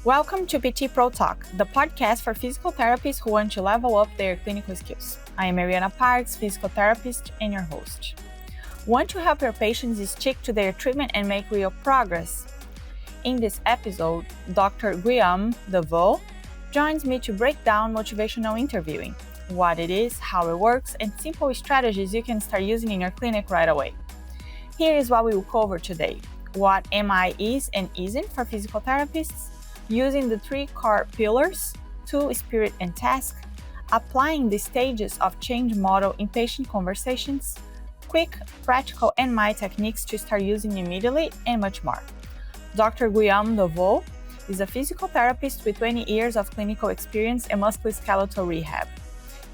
Welcome to PT Pro Talk, the podcast for physical therapists who want to level up their clinical skills. I am Mariana Parks, physical therapist and your host. Want to help your patients stick to their treatment and make real progress? In this episode, Dr. Guillaume Deville joins me to break down motivational interviewing, what it is, how it works, and simple strategies you can start using in your clinic right away. Here is what we will cover today: what MI is and isn't for physical therapists, using the 3 core pillars, tool, spirit, and task, applying the stages of change model in patient conversations, quick, practical MI techniques to start using immediately, and much more. Dr. Guillaume Deville is a physical therapist with 20 years of clinical experience in musculoskeletal rehab.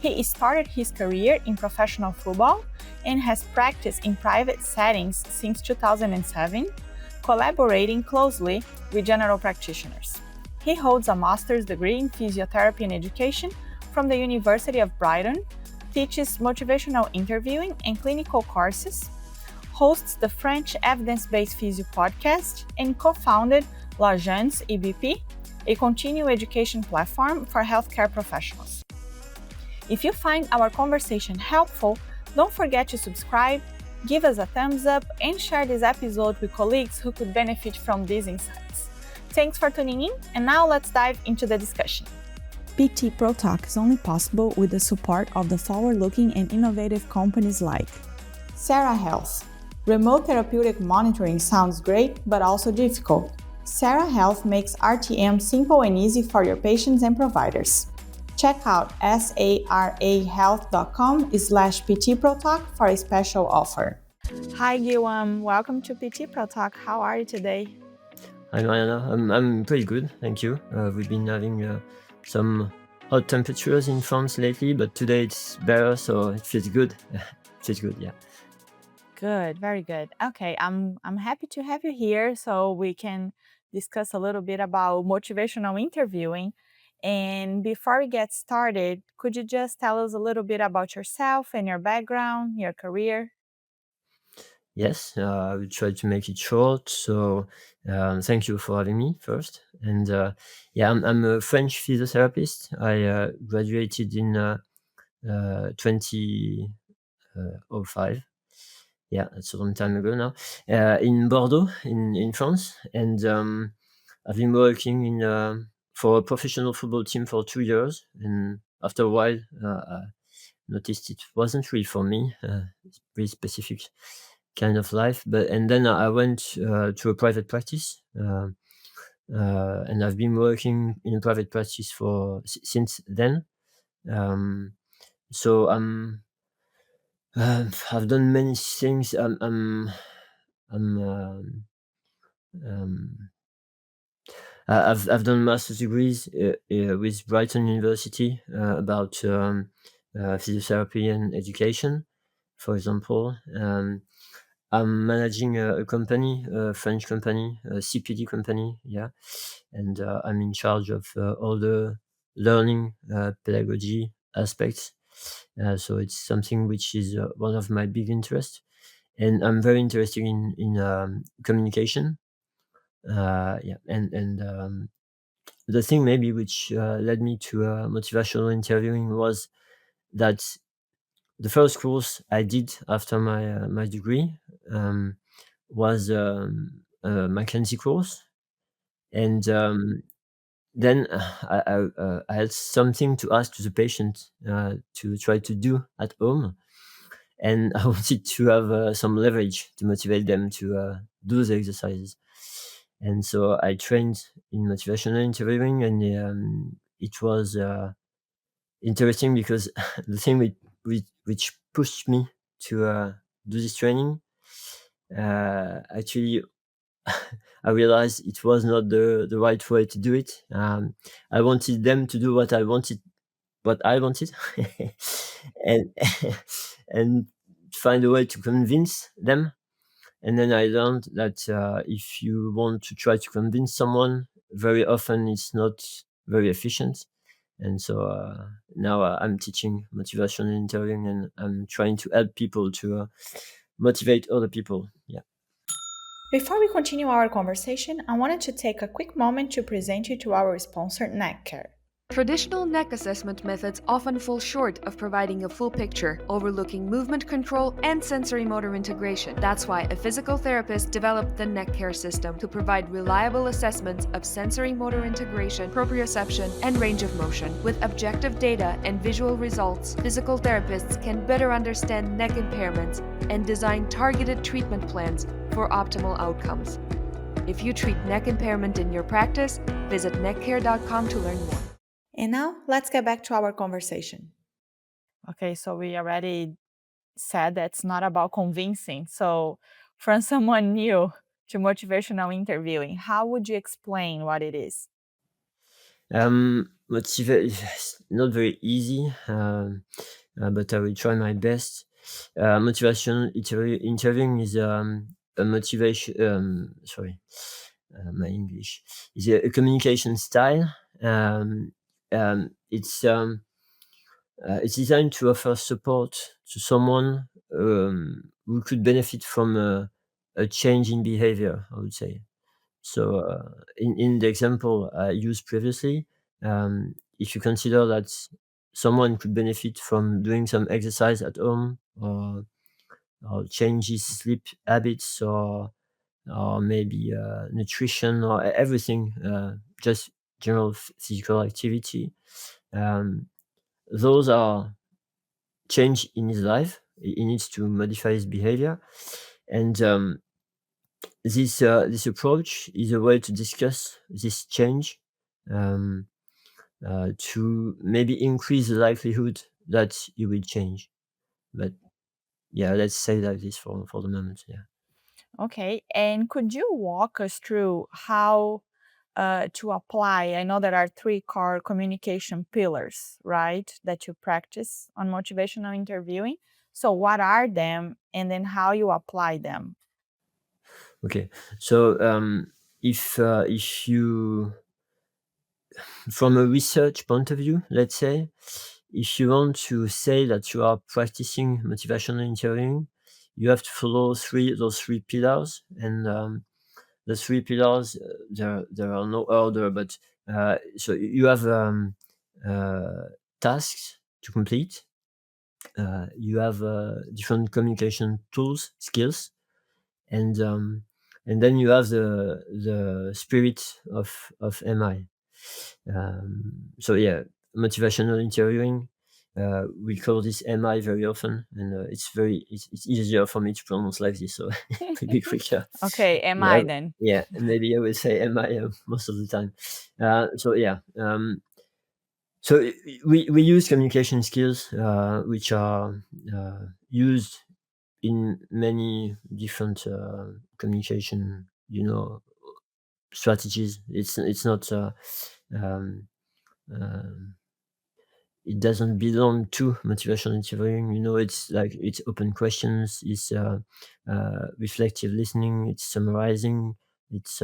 He started his career in professional football and has practiced in private settings since 2007, collaborating closely with general practitioners. He holds a master's degree in Physiotherapy and Education from the University of Brighton, teaches motivational interviewing and clinical courses, hosts the French Evidence-Based Physio Podcast, and co-founded L'Agence EBP, a continuing education platform for healthcare professionals. If you find our conversation helpful, don't forget to subscribe, give us a thumbs up, and share this episode with colleagues who could benefit from these insights. Thanks for tuning in, and now let's dive into the discussion. PT Pro Talk is only possible with the support of the forward-looking and innovative companies like Sarah Health. Remote therapeutic monitoring sounds great, but also difficult. Sarah Health makes RTM simple and easy for your patients and providers. Check out sarahealth.com/PTProTalk for a special offer. Hi Guillaume, welcome to PT Pro Talk. How are you today? Hi Mariana, I'm pretty good, thank you. We've been having some hot temperatures in France lately, but today it's better, so it feels good. It feels good, yeah. Good, very good. Okay, I'm happy to have you here so we can discuss a little bit about motivational interviewing. And before we get started, could you just tell us a little bit about yourself and your background, your career? Yes, I will try to make it short. So thank you for having me first. And I'm a French physiotherapist. I graduated in 2005. Yeah, that's a long time ago now. In Bordeaux, in France. And I've been working for a professional football team for 2 years. And after a while, I noticed it wasn't really for me. It's pretty specific kind of life. And then I went to a private practice. And I've been working in a private practice since then. So I've done many things. I've done master's degrees with Brighton University about physiotherapy and education, for example. I'm managing a company, a French company, a CPD company, yeah, and I'm in charge of all the learning pedagogy aspects. So it's something which is one of my big interests, and I'm very interested in communication. The thing maybe which led me to motivational interviewing was that the first course I did after my degree was a McKenzie course, and then I had something to ask to the patient to try to do at home, and I wanted to have some leverage to motivate them to do the exercises. And so I trained in motivational interviewing, and it was interesting because the thing which pushed me to do this training, actually, I realized it was not the right way to do it. I wanted them to do what I wanted, and and find a way to convince them. And then I learned that if you want to try to convince someone, very often it's not very efficient. And so now I'm teaching motivational interviewing, and I'm trying to help people to motivate other people. Yeah. Before we continue our conversation, I wanted to take a quick moment to present you to our sponsor, NeckCare. Traditional neck assessment methods often fall short of providing a full picture, overlooking movement control and sensory motor integration. That's why a physical therapist developed the neck care system to provide reliable assessments of sensory motor integration, proprioception, and range of motion. With objective data and visual results, physical therapists can better understand neck impairments and design targeted treatment plans for optimal outcomes. If you treat neck impairment in your practice, visit neckcare.com to learn more. And now, let's get back to our conversation. Okay, so we already said that's not about convincing. So, from someone new to motivational interviewing, how would you explain what it is? It's not very easy, but I will try my best. Motivational interviewing is a motivation. My English is a communication style. It's designed to offer support to someone who could benefit from a change in behavior, I would say. So, in the example I used previously, if you consider that someone could benefit from doing some exercise at home, or change his sleep habits, or maybe nutrition, or everything, just general physical activity, those are change in his life. He needs to modify his behavior, and this approach is a way to discuss this change, to maybe increase the likelihood that he will change. But yeah, let's say like this for the moment. Yeah. Okay, and could you walk us through how to apply? I know there are three core communication pillars, right, that you practice on motivational interviewing. So, what are them, and then how you apply them? Okay. So, if you, from a research point of view, let's say, if you want to say that you are practicing motivational interviewing, you have to follow those three pillars. And the three pillars, there are no order, but so you have tasks to complete. You have different communication tools, skills, and then you have the spirit of MI. So yeah, motivational interviewing. We call this MI very often, and it's easier for me to pronounce like this, so it will be quicker. Okay, am Yeah, I then? yeah, maybe I will say MI most of the time. So yeah, so we use communication skills, which are used in many different communication, strategies. It's not. Um, um, it doesn't belong to motivational interviewing. It's like it's open questions. It's reflective listening. It's summarizing. It's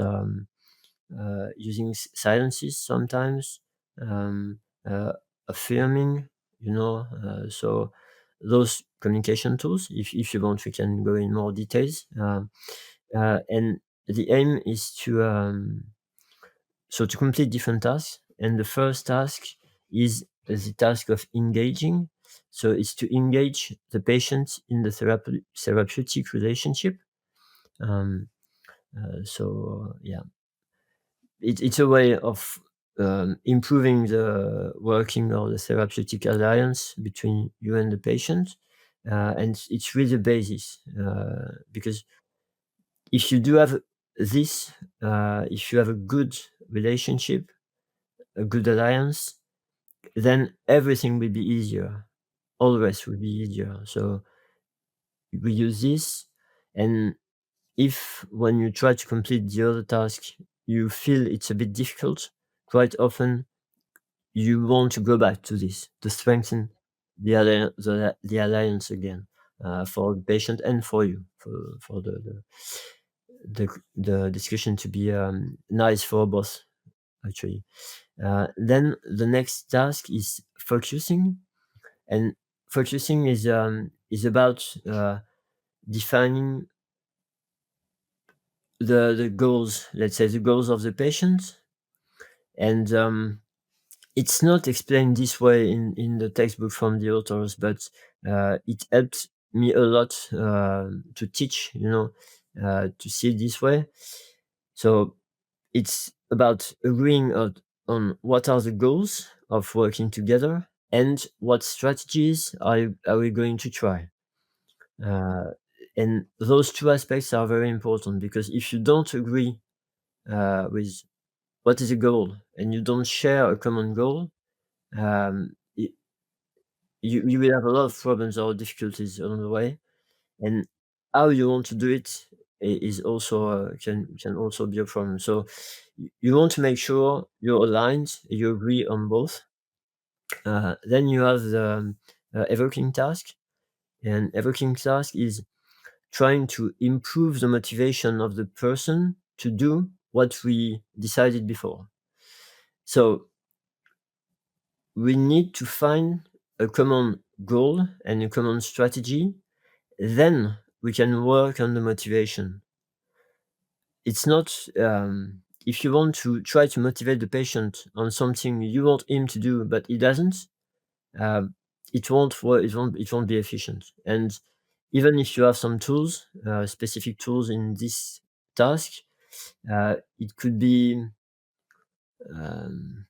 using silences sometimes. Um, uh, Affirming. So those communication tools. If you want, we can go in more details. And the aim is to complete different tasks. And the first task is the task of engaging. So it's to engage the patient in the therapeutic relationship. So yeah, it's a way of improving the working or the therapeutic alliance between you and the patient. And it's really the basis, because if you do have this, if you have a good relationship, a good alliance, then everything will be easier. All the rest will be easier. So we use this, and if when you try to complete the other task, you feel it's a bit difficult, quite often you want to go back to this to strengthen the alliance again, for the patient and for you, for the discussion to be nice for both, actually. Then the next task is focusing, and focusing is about defining the goals, let's say the goals of the patient, and it's not explained this way in the textbook from the authors, but it helped me a lot to teach, to see it this way. So it's about agreeing on what are the goals of working together and what strategies are we going to try. And those two aspects are very important, because if you don't agree with what is a goal and you don't share a common goal, you will have a lot of problems or difficulties along the way. And how you want to do it is also can also be a problem. So you want to make sure you're aligned, you agree on both. Then you have the evoking task, and evoking task is trying to improve the motivation of the person to do what we decided before. So we need to find a common goal and a common strategy. Then we can work on the motivation. It's not if you want to try to motivate the patient on something you want him to do, but he doesn't, it won't work. It won't be efficient. And even if you have some tools, specific tools in this task, it could be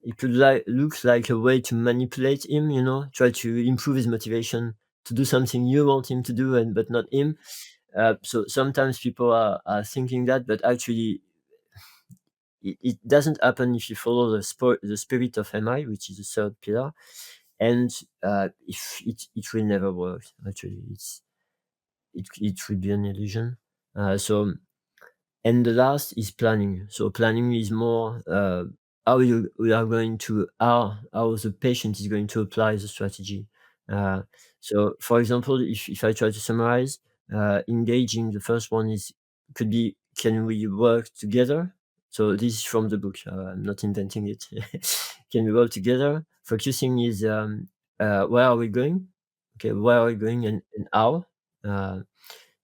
it could look like a way to manipulate him. Try to improve his motivation to do something you want him to do, but not him. So sometimes people are thinking that, but actually it doesn't happen if you follow the spirit of MI, which is the third pillar, and if it will never work. Actually, it will be an illusion. So, and the last is planning. So planning is more how the patient is going to apply the strategy. So, for example, if I try to summarize, engaging, the first one could be, can we work together? So this is from the book. I'm not inventing it. Can we work together? Focusing is where are we going? Okay, where are we going and how?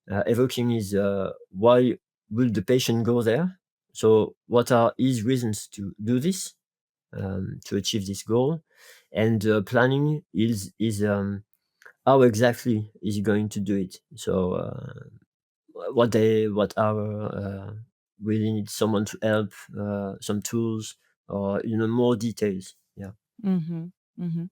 Evoking is why will the patient go there? So what are his reasons to do this, to achieve this goal? And planning is how exactly is he going to do it? So what hour really need someone to help, some tools, or more details. Yeah.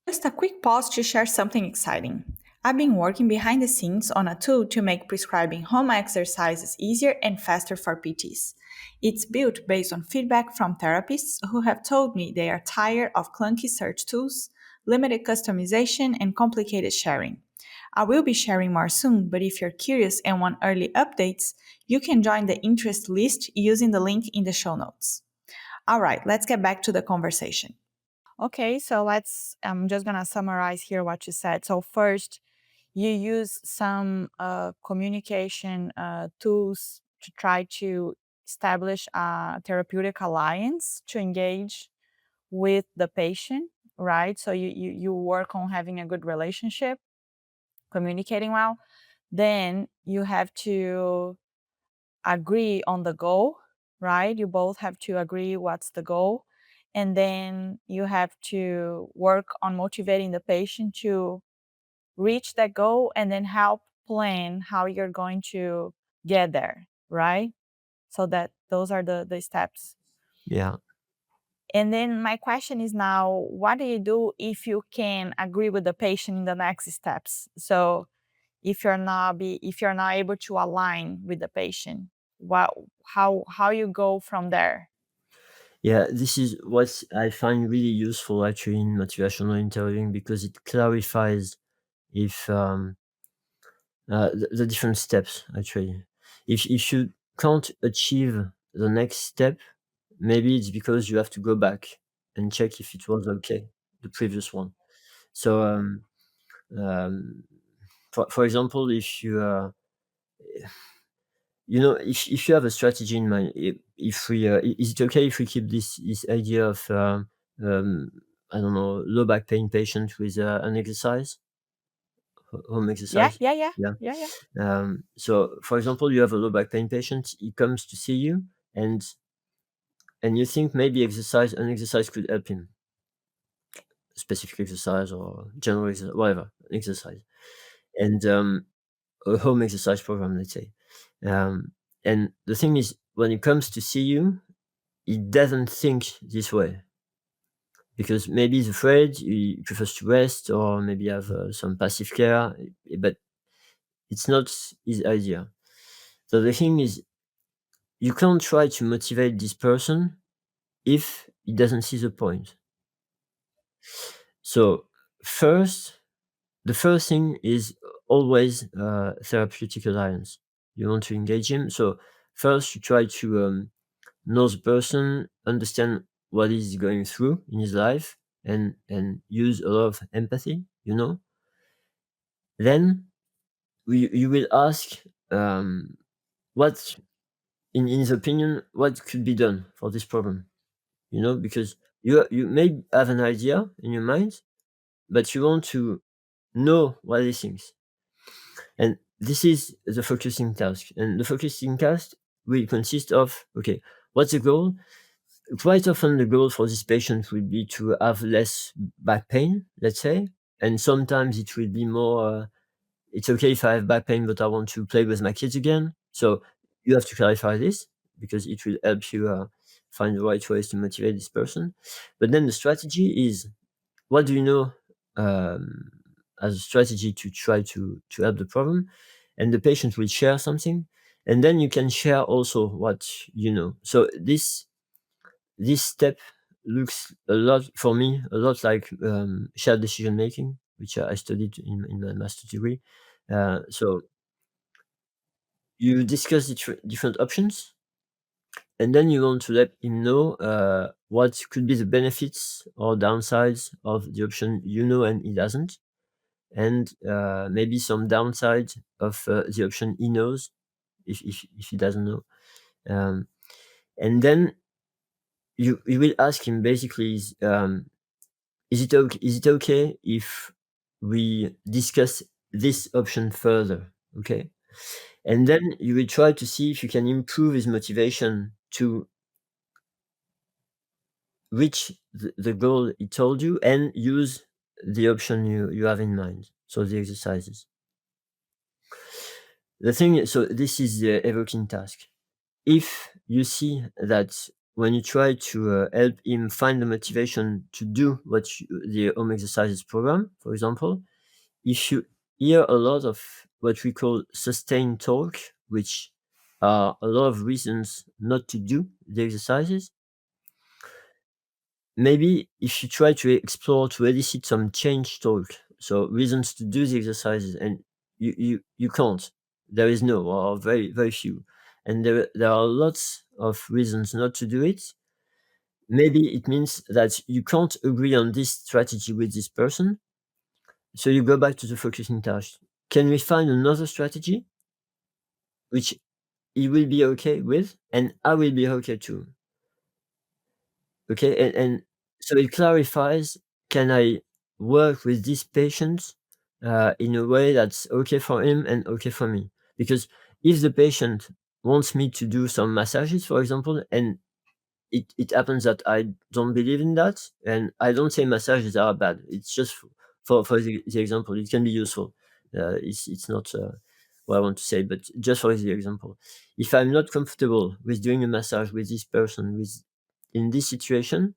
Just a quick pause to share something exciting. I've been working behind the scenes on a tool to make prescribing home exercises easier and faster for PTs. It's built based on feedback from therapists who have told me they are tired of clunky search tools, limited customization, and complicated sharing. I will be sharing more soon, but if you're curious and want early updates, you can join the interest list using the link in the show notes. All right, let's get back to the conversation. Okay, so I'm just gonna summarize here what you said. So first, you use some communication tools to try to establish a therapeutic alliance to engage with the patient, right? So you work on having a good relationship, communicating well. Then you have to agree on the goal, right? You both have to agree what's the goal. And then you have to work on motivating the patient to reach that goal and then help plan how you're going to get there, right? So that those are the steps. Yeah. And then my question is now, what do you do if you can agree with the patient in the next steps? So if you're not able to align with the patient, how you go from there? Yeah, this is what I find really useful actually in motivational interviewing, because it clarifies if the different steps actually. If you can't achieve the next step, maybe it's because you have to go back and check if it was okay, the previous one. So um, for example, if if you have a strategy in mind, if we is it okay if we keep this idea of I don't know, low back pain patient with an exercise? home Yeah, exercise. yeah, yeah, Yeah. yeah, yeah. So, for example, you have a low back pain patient. He comes to see you, and you think maybe an exercise could help him, specific exercise or general exercise, whatever exercise, and a home exercise program, let's say. And the thing is, when he comes to see you, he doesn't think this way because maybe he's afraid, he prefers to rest, or maybe have some passive care, but it's not his idea. So the thing is, you can't try to motivate this person if he doesn't see the point. So the first thing is always therapeutic alliance. You want to engage him. So first you try to know the person, understand what he's going through in his life, and use a lot of empathy, Then you will ask what, in his opinion, what could be done for this problem, because you may have an idea in your mind, but you want to know what he thinks. And this is the focusing task. And the focusing task will consist of, okay, what's the goal? Quite often the goal for this patient will be to have less back pain, let's say. And sometimes it will be more, it's okay if I have back pain, but I want to play with my kids again. So you have to clarify this because it will help you find the right ways to motivate this person. But then the strategy is, what do you know as a strategy to try to help the problem? And the patient will share something, and then you can share also what you know. So this step looks a lot for me, a lot like shared decision making, which I studied in my master's degree. So you discuss the different options, and then you want to let him know what could be the benefits or downsides of the option and he doesn't, and maybe some downside of the option he knows if he doesn't know. And then you will ask him basically, is it okay if we discuss this option further? Okay. And then you will try to see if you can improve his motivation to reach the goal he told you and use the option you have in mind. So the exercises. The thing is, so this is the evoking task. If you see that when you try to help him find the motivation to do what the home exercises program, for example, if you hear a lot of what we call sustained talk, which are a lot of reasons not to do the exercises, maybe if you try to explore, to elicit some change talk, so reasons to do the exercises, and you can't. There is no, or very, very few. And there are lots of reasons not to do it. Maybe it means that you can't agree on this strategy with this person. So you go back to the focusing task. Can we find another strategy which he will be okay with and I will be okay too? Okay, and so it clarifies, can I work with this patient in a way that's okay for him and okay for me? Because if the patient wants me to do some massages, for example, and it happens that I don't believe in that, and I don't say massages are bad. It's just for the example, it can be useful. It's not what I want to say, but just for the example, if I'm not comfortable with doing a massage with this person, in this situation,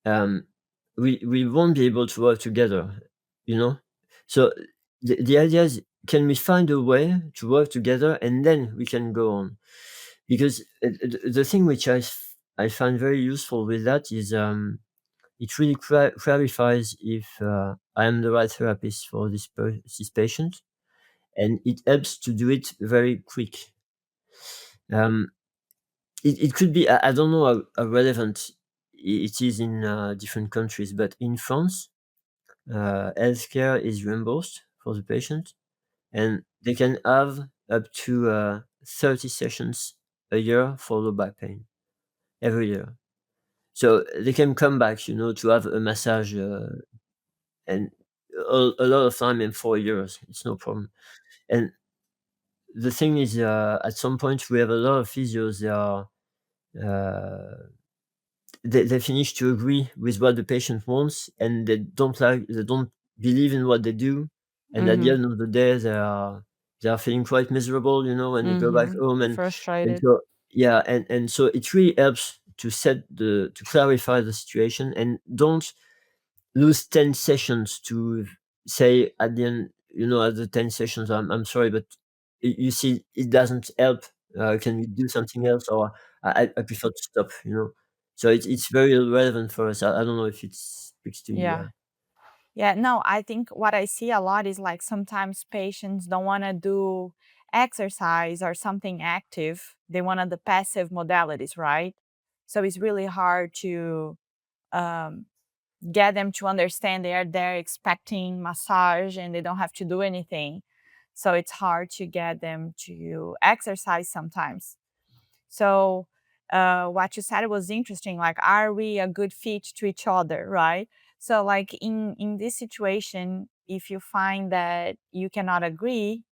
we won't be able to work together, So the idea is, can we find a way to work together, and then we can go on? Because the thing which I find very useful with that is it really clarifies if I am the right therapist for this patient, and it helps to do it very quick. It could be, I don't know how relevant it is in different countries, but in France, healthcare is reimbursed for the patient, and they can have up to 30 sessions a year for low back pain every year. So they can come back, to have a massage, and a lot of time in 4 years. It's no problem. And the thing is, at some point we have a lot of physios. They finish to agree with what the patient wants, and they don't believe in what they do. And at the end of the day, they are feeling quite miserable, when they go back home. And Frustrated. so and so it really helps to clarify the situation, and don't lose 10 sessions to say at the end, at the 10 sessions, I'm sorry, but you see, it doesn't help. Can we do something else? Or I prefer to stop, So it's very relevant for us. I don't know if it speaks to you. Yeah. Yeah, no, I think what I see a lot is like sometimes patients don't want to do exercise or something active. They want the passive modalities, right? So it's really hard to um, get them to understand they're expecting massage and they don't have to do anything. So it's hard to get them to exercise sometimes. So what you said was interesting. Like, are we a good fit to each other, right? So, like in this situation, if you find that you cannot agree,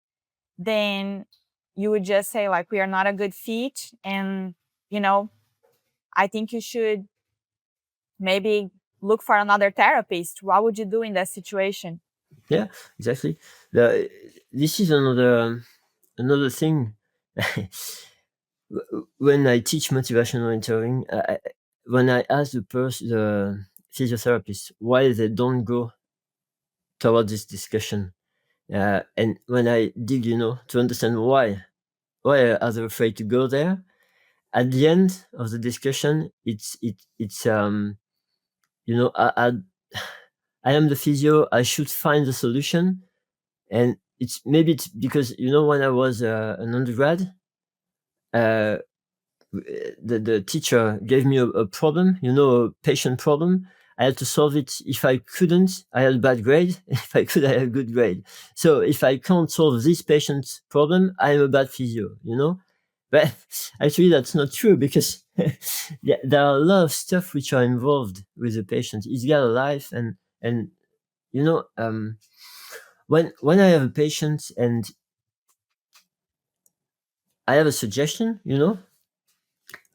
then you would just say like, we are not a good fit, and I think you should maybe look for another therapist. What would you do in that situation? Yeah, exactly. This is another thing. When I teach motivational interviewing, when I ask the physiotherapist why they don't go toward this discussion, and when I dig, to understand why are they afraid to go there, at the end of the discussion, it's I am the physio. I should find the solution, and maybe it's because when I was an undergrad, the teacher gave me a problem, a patient problem. I had to solve it. If I couldn't, I had a bad grade. If I could, I had a good grade. So if I can't solve this patient's problem, I'm a bad physio, But actually, that's not true, because there are a lot of stuff which are involved with the patient. He's got a life, and when I have a patient and I have a suggestion,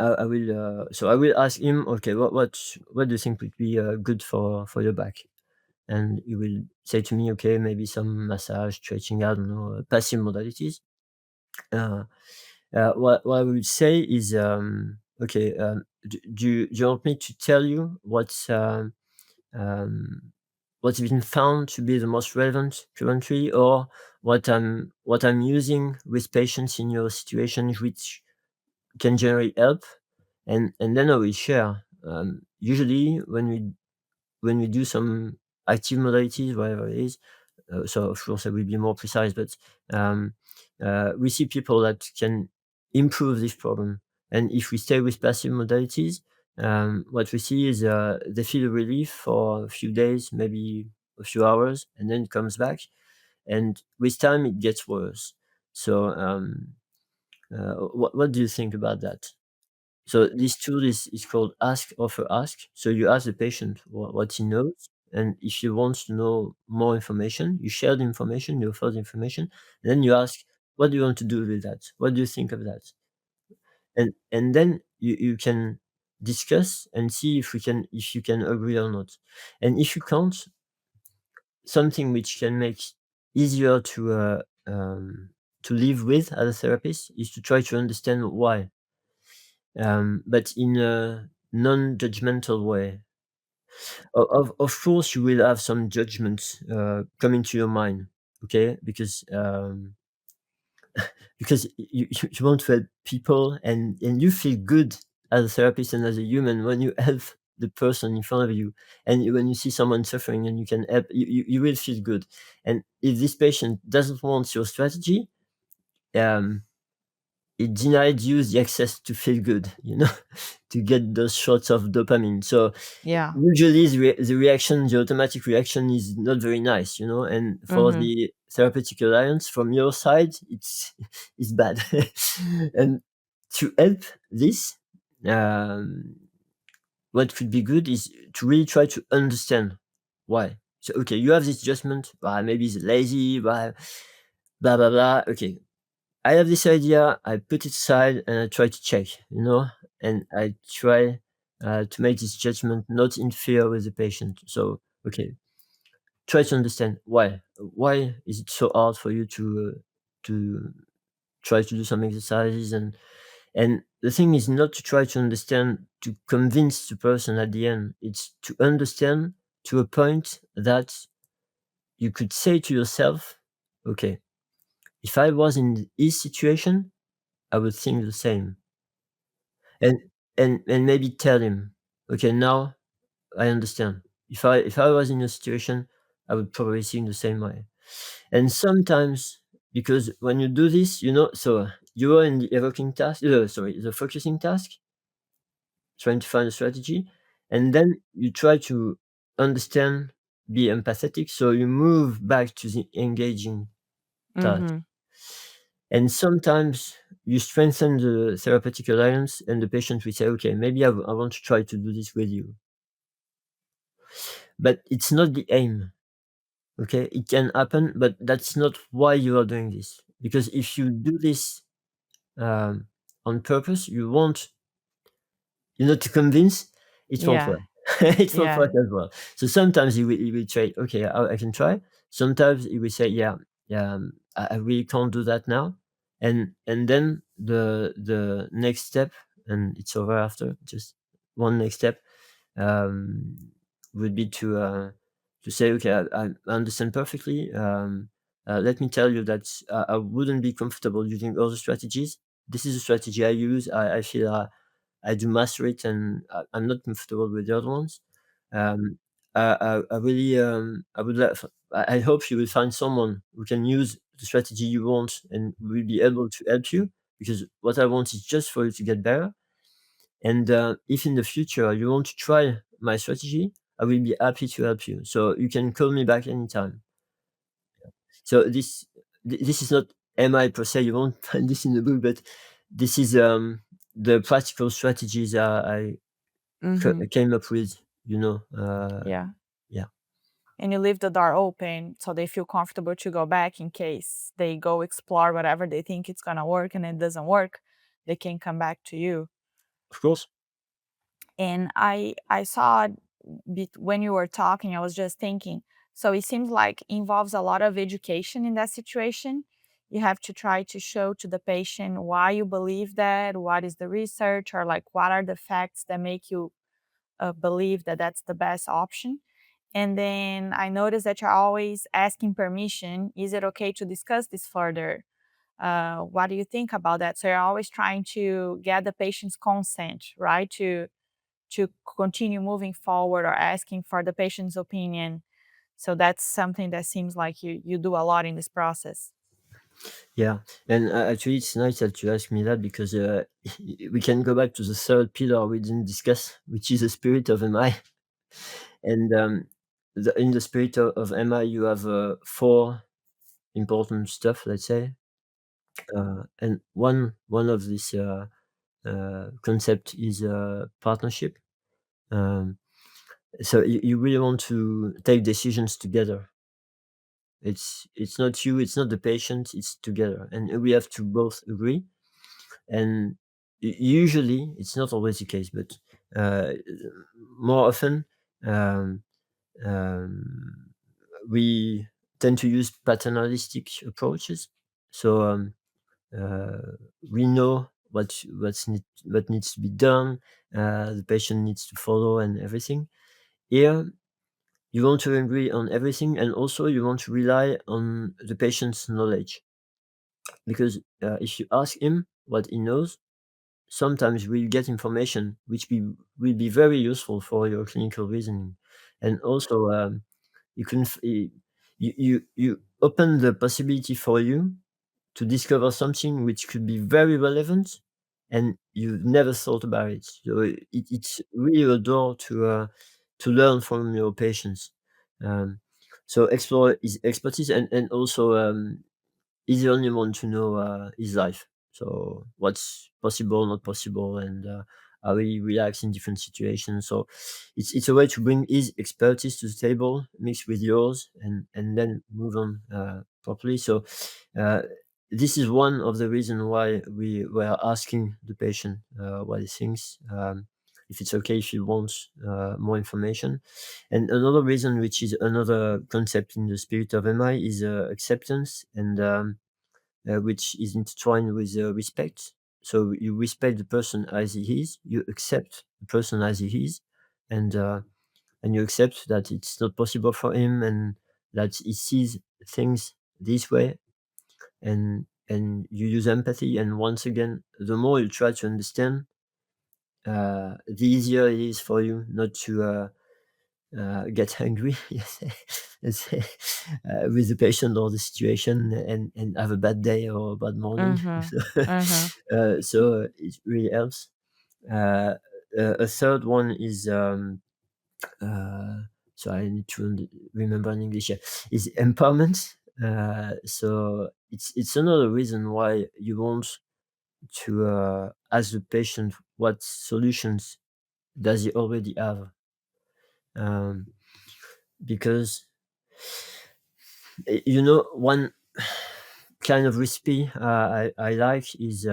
I will ask him, okay, what do you think would be good for your back? And he will say to me, okay, maybe some massage, stretching, I don't know, passive modalities. What I would say is, okay, do you want me to tell you what's been found to be the most relevant currently, or what I'm using with patients in your situation, which can generate help, and then I will share. Usually, when we do some active modalities, whatever it is, so of course I will be more precise, but we see people that can improve this problem. And if we stay with passive modalities, what we see is they feel a relief for a few days, maybe a few hours, and then it comes back. And with time, it gets worse. So what do you think about that? So this tool is called Ask, Offer, Ask. So you ask the patient what he knows, and if he wants to know more information, you share the information, you offer the information, and then you ask, what do you want to do with that? What do you think of that? And then you can discuss and see if you can agree or not. And if you can't, something which can make easier to live with as a therapist is to try to understand why. But in a non-judgmental way. Of course, you will have some judgments coming to your mind, okay? Because you want to help people, and you feel good as a therapist and as a human when you help the person in front of you, and when you see someone suffering and you can help, you will feel good. And if this patient doesn't want your strategy, it denied you the access to feel good, to get those shots of dopamine. So Yeah. usually the automatic reaction is not very nice, and for the therapeutic alliance from your side, it's bad. And to help this, what could be good is to really try to understand why. So, okay, you have this judgment, maybe he's lazy, blah, blah, blah. Okay, I have this idea, I put it aside and I try to check, and I try to make this judgment not interfere with the patient. So, okay, try to understand why. Why is it so hard for you to try to do some exercises? And the thing is not to try to understand to convince the person at the end. It's to understand to a point that you could say to yourself, okay, if I was in his situation, I would think the same. And and maybe tell him, okay, now I understand. If I was in your situation, I would probably think the same way. And sometimes, because when you do this, so you are in the evoking task, the focusing task, trying to find a strategy, and then you try to understand, be empathetic, so you move back to the engaging task. Mm-hmm. And sometimes you strengthen the therapeutic alliance, and the patient will say, okay, maybe I want to try to do this with you. But it's not the aim. Okay, it can happen, but that's not why you are doing this. Because if you do this on purpose, you want, to convince, it won't Yeah. work. It won't Yeah. work as well. So sometimes he will say, okay, I can try. Sometimes he will say, yeah, I really can't do that now. And then the next step, and it's over after, just one next step, um, would be to say, okay, I understand perfectly. Let me tell you that I wouldn't be comfortable using other strategies. This is a strategy I use. I feel I do master it, and I'm not comfortable with the other ones. Um, I really, I would like, I hope you will find someone who can use the strategy you want and will be able to help you, because what I want is just for you to get better. And if in the future you want to try my strategy, I will be happy to help you. So you can call me back anytime. So this is not MI per se. You won't find this in the book, but this is the practical strategies I Mm-hmm. came up with. Yeah. Yeah, And you leave the door open so they feel comfortable to go back in case they go explore whatever they think it's gonna work and it doesn't work. They can come back to you. of course. And I saw when you were talking, I was just thinking. So it seems like involves a lot of education in that situation. You have to try to show to the patient why you believe that, what is the research, or like what are the facts that make you believe that that's the best option. And then I noticed that you're always asking permission. Is it okay to discuss this further? What do you think about that? So you're always trying to get the patient's consent, right? To continue moving forward or asking for the patient's opinion. So that's something that seems like you do a lot in this process. Yeah, and actually, it's nice that you asked me that, because we can go back to the third pillar we didn't discuss, which is the spirit of MI. And in the spirit of MI, you have four important stuff, let's say, and one of this concept is partnership. Um, so you really want to take decisions together. It's not you, it's not the patient, it's together, and we have to both agree. And usually, it's not always the case, but more often, um, um, we tend to use paternalistic approaches. So we know what needs to be done, the patient needs to follow, and everything. Here, you want to agree on everything, and also you want to rely on the patient's knowledge, because if you ask him what he knows, sometimes we'll get information which will be very useful for your clinical reasoning. And also, you can you open the possibility for you to discover something which could be very relevant, and you've never thought about it. So it's really a door to learn from your patients. Um, so explore his expertise, and also he's the only one to know his life. So what's possible, not possible, and how he reacts in different situations. So it's a way to bring his expertise to the table, mix with yours, and then move on properly. So this is one of the reasons why we were asking the patient what he thinks, if it's okay, if he wants more information. And another reason, which is another concept in the spirit of MI, is acceptance, and which is intertwined with respect. So you respect the person as he is, you accept the person as he is, and you accept that it's not possible for him, and that he sees things this way, and you use empathy. And once again, the more you try to understand, the easier it is for you not to get angry let's say, with the patient or the situation, and have a bad day or a bad morning. So it really helps. A third one is so I need to remember in English, is empowerment. So it's another reason why you want to ask the patient what solutions does he already have, because one kind of recipe I like is,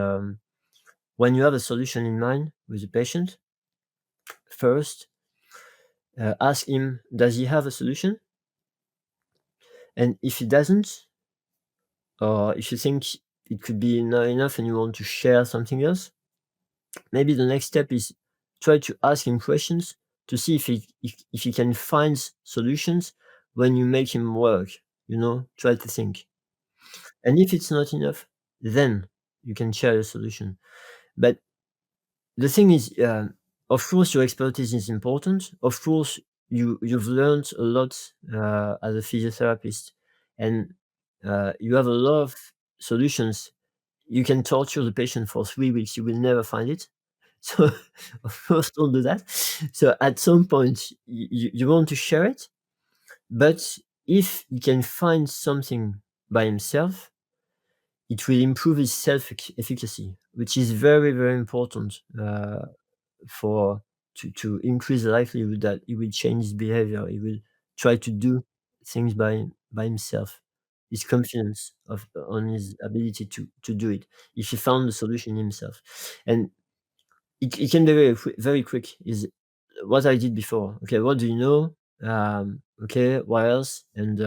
when you have a solution in mind with the patient, first ask him, does he have a solution? And if he doesn't, or if you think it could be not enough and you want to share something else, maybe the next step is try to ask him questions to see if he can find solutions when you make him work. Try to think. And if it's not enough, then you can share a solution. But the thing is, of course, your expertise is important. Of course, you've learned a lot as a physiotherapist, and you have a lot of solutions. You can torture the patient for 3 weeks; you will never find it. So, of course, don't do that. So, at some point, you want to share it, but if he can find something by himself, it will improve his self-efficacy, which is very, very important for to increase the likelihood that he will change his behavior. He will try to do things by himself. His confidence on his ability to do it, if he found the solution himself. And it can be very quick. Is what I did before. Okay, what do you know? Okay, what else? And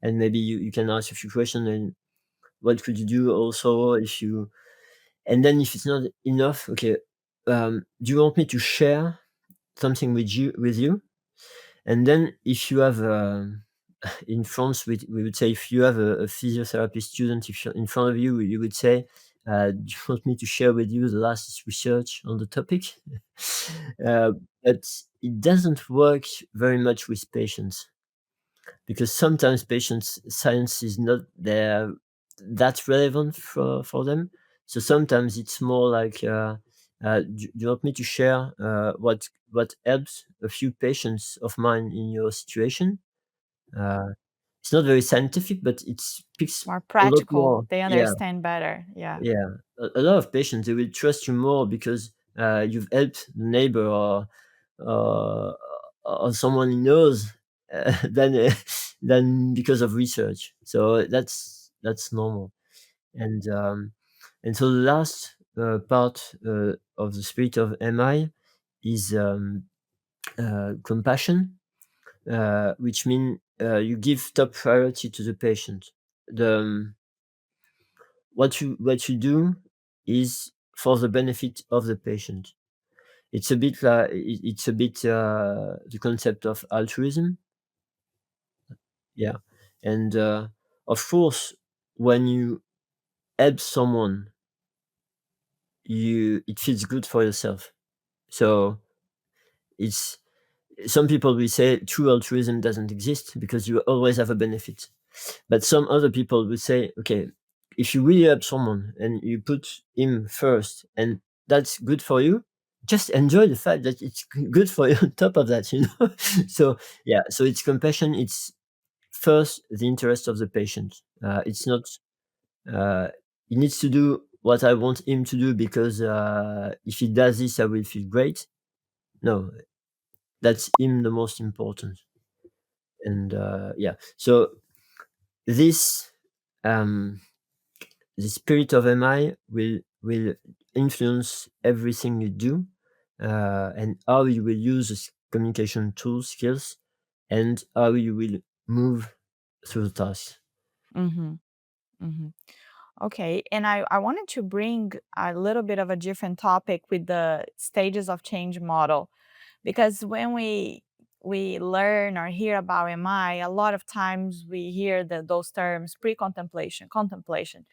maybe you can ask a few questions, and what could you do also if you. And then if it's not enough, okay, do you want me to share something with you? And then if you have, in France, we would say, if you have a physiotherapy student, if you're in front of you, you would say, do you want me to share with you the latest research on the topic? But it doesn't work very much with patients, because sometimes patients' science is not that relevant for them. So sometimes it's more like, do you want me to share what helps a few patients of mine in your situation? It's not very scientific, but it speaks More a lot practical. more. They Yeah, understand better. Yeah. yeah. A lot of patients, they will trust you more because you've helped the neighbor, or someone he knows, than because of research. So that's normal. And so the last part of the spirit of MI is compassion, which means you give top priority to the patient. The what you do is for the benefit of the patient. It's a bit like the concept of altruism. Yeah. And of course, when you help someone, it feels good for yourself. So it's some people will say true altruism doesn't exist because you always have a benefit. But some other people will say, okay, if you really help someone and you put him first, and that's good for you, just enjoy the fact that it's good for you on top of that, So yeah, so it's compassion. It's first the interest of the patient. It's not. He needs to do what I want him to do because if he does this, I will feel great. No, that's him the most important. And yeah, so this the spirit of MI will influence everything you do, and how you will use this communication tools skills, and how you will move through the task. Mm-hmm. Mm-hmm. Okay, and I wanted to bring a little bit of a different topic with the stages of change model, because when we learn or hear about MI, a lot of times we hear those terms pre-contemplation, contemplation.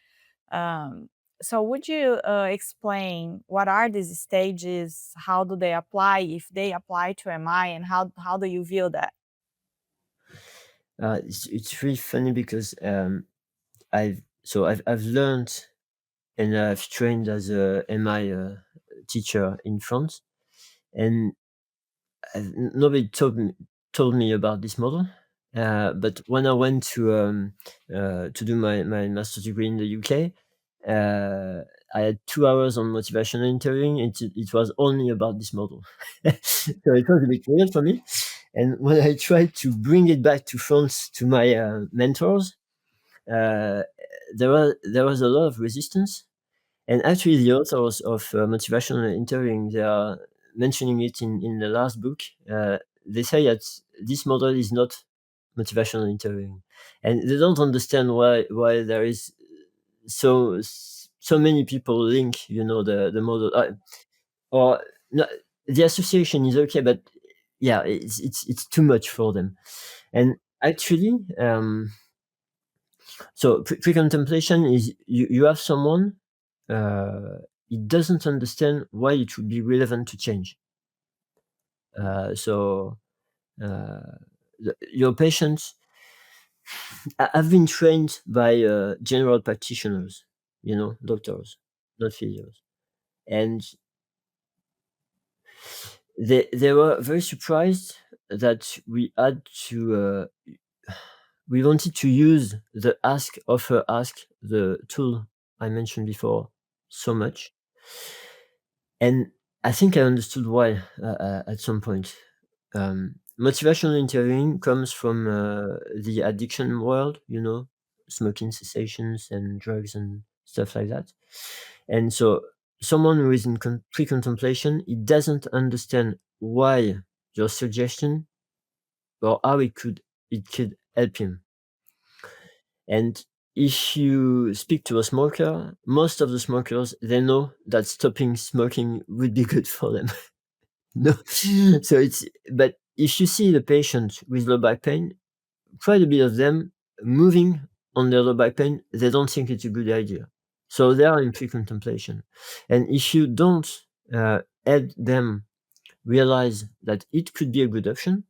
Um, so would you explain what are these stages? How do they apply, if they apply to MI, and how do you view that? It's really funny because I've learned and I've trained as a MI teacher in France, and nobody told me about this model. But when I went to do my master's degree in the UK, I had 2 hours on motivational interviewing. It was only about this model, so it was a bit weird for me. And when I tried to bring it back to France to my mentors, uh, there was a lot of resistance. And actually, the authors of motivational interviewing, they are mentioning it in the last book. They say that this model is not motivational interviewing, and they don't understand why there is so many people link, the model, or no, the association is okay, but yeah, it's too much for them. And actually, so pre-contemplation is you have someone, it doesn't understand why it would be relevant to change. So your patients have been trained by general practitioners, doctors, not physios, and they were very surprised that we wanted to use the ask, offer, ask, the tool I mentioned before, so much. And I think I understood why at some point. Motivational interviewing comes from the addiction world, smoking cessations and drugs and stuff like that. And so someone who is in pre-contemplation, he doesn't understand why your suggestion or how it could help him. And if you speak to a smoker, most of the smokers, they know that stopping smoking would be good for them. No. So but if you see the patient with low back pain, quite a bit of them moving on their low back pain, they don't think it's a good idea. So they are in pre-contemplation. And if you don't help them realize that it could be a good option,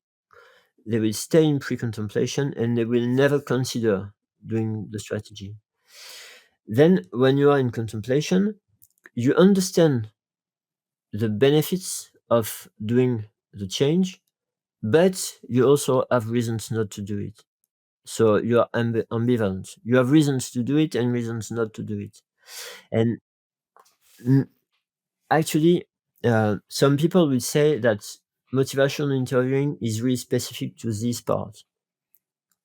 they will stay in pre-contemplation and they will never consider doing the strategy. Then when you are in contemplation, you understand the benefits of doing the change, but you also have reasons not to do it. So you are ambivalent. You have reasons to do it and reasons not to do it. And actually, some people will say that motivational interviewing is really specific to this part.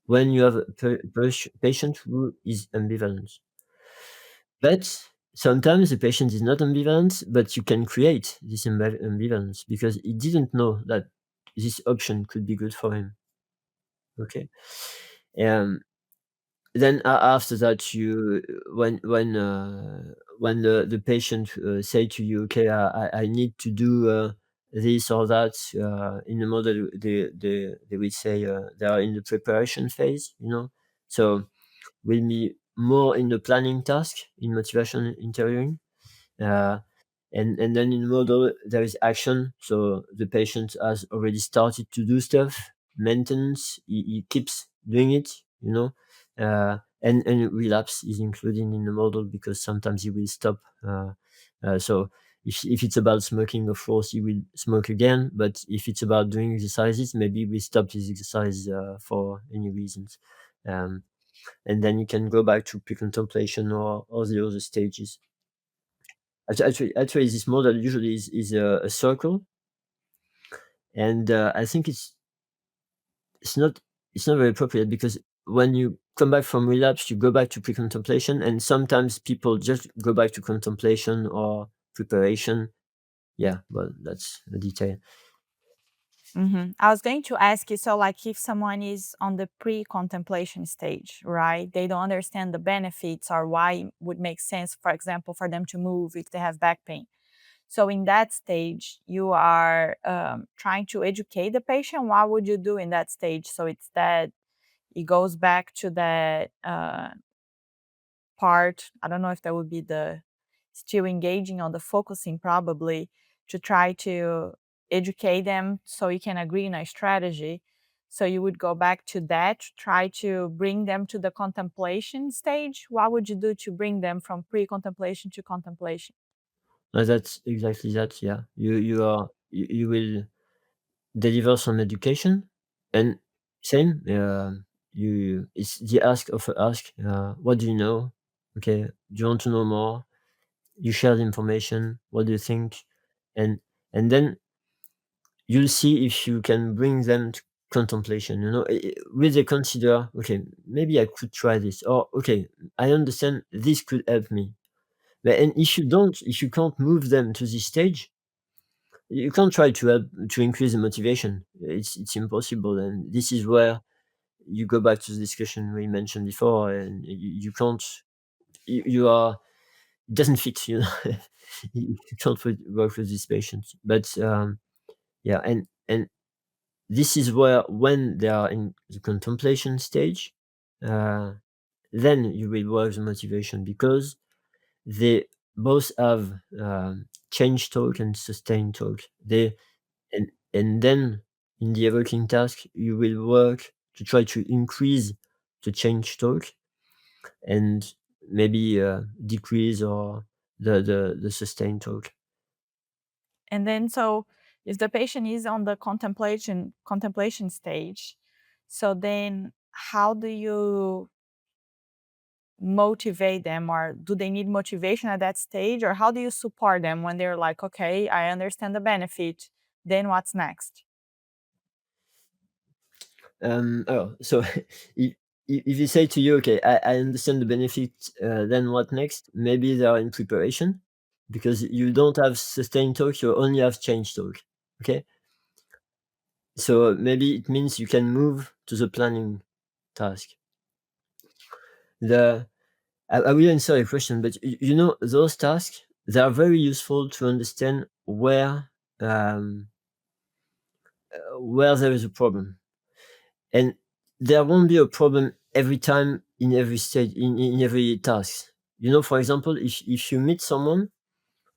When you have a patient who is ambivalent. But sometimes the patient is not ambivalent, but you can create this ambivalence because he didn't know that this option could be good for him. Okay. Then after that, when the patient say to you, okay, I need to do this or that in the model, they will say they are in the preparation phase, so we'll be more in the planning task in motivation interviewing. And then in the model, there is action. So the patient has already started to do stuff. Maintenance, he keeps doing it, and relapse is included in the model because sometimes he will stop. So if it's about smoking, of course, he will smoke again. But if it's about doing exercises, maybe we stop his exercise for any reasons. And then you can go back to pre-contemplation or the other stages. Actually, this model usually is a circle, and I think it's not very appropriate, because when you come back from relapse, you go back to pre-contemplation, and sometimes people just go back to contemplation or preparation. Yeah, well, that's a detail. I was going to ask you, so like if someone is on the pre-contemplation stage, right? They don't understand the benefits or why it would make sense, for example, for them to move if they have back pain. So in that stage, you are trying to educate the patient. What would you do in that stage? So it's that it goes back to that part. I don't know if that would be the still engaging on the focusing, probably, to try to educate them so you can agree on a strategy. So you would go back to that, try to bring them to the contemplation stage. What would you do to bring them from pre-contemplation to contemplation? That's exactly that. Yeah, you will deliver some education, and same. It's the ask of a ask. What do you know? Okay, do you want to know more? You share the information. What do you think? And then you'll see if you can bring them to contemplation. Will they consider, okay, maybe I could try this, or okay, I understand this could help me. And if you can't move them to this stage, you can't try to help to increase the motivation. It's impossible, and this is where you go back to the discussion we mentioned before, and you can't. You are, it doesn't fit. You can't work with these patients. But yeah, and this is where, when they are in the contemplation stage, uh, then you will work the motivation, because they both have change talk and sustain talk. And then in the evoking task, you will work to try to increase the change talk, and maybe decrease or the sustain talk. And then, so if the patient is on the contemplation stage, so then how do you motivate them, or do they need motivation at that stage, or how do you support them when they're like, okay, I understand the benefit, then what's next? So if you say to you, okay, I understand the benefit, then what next? Maybe they are in preparation, because you don't have sustain talk, you only have change talk. Okay, so maybe it means you can move to the planning task. I will answer your question, but those tasks, they are very useful to understand where there is a problem. And there won't be a problem every time in every stage, in every task. For example, if you meet someone,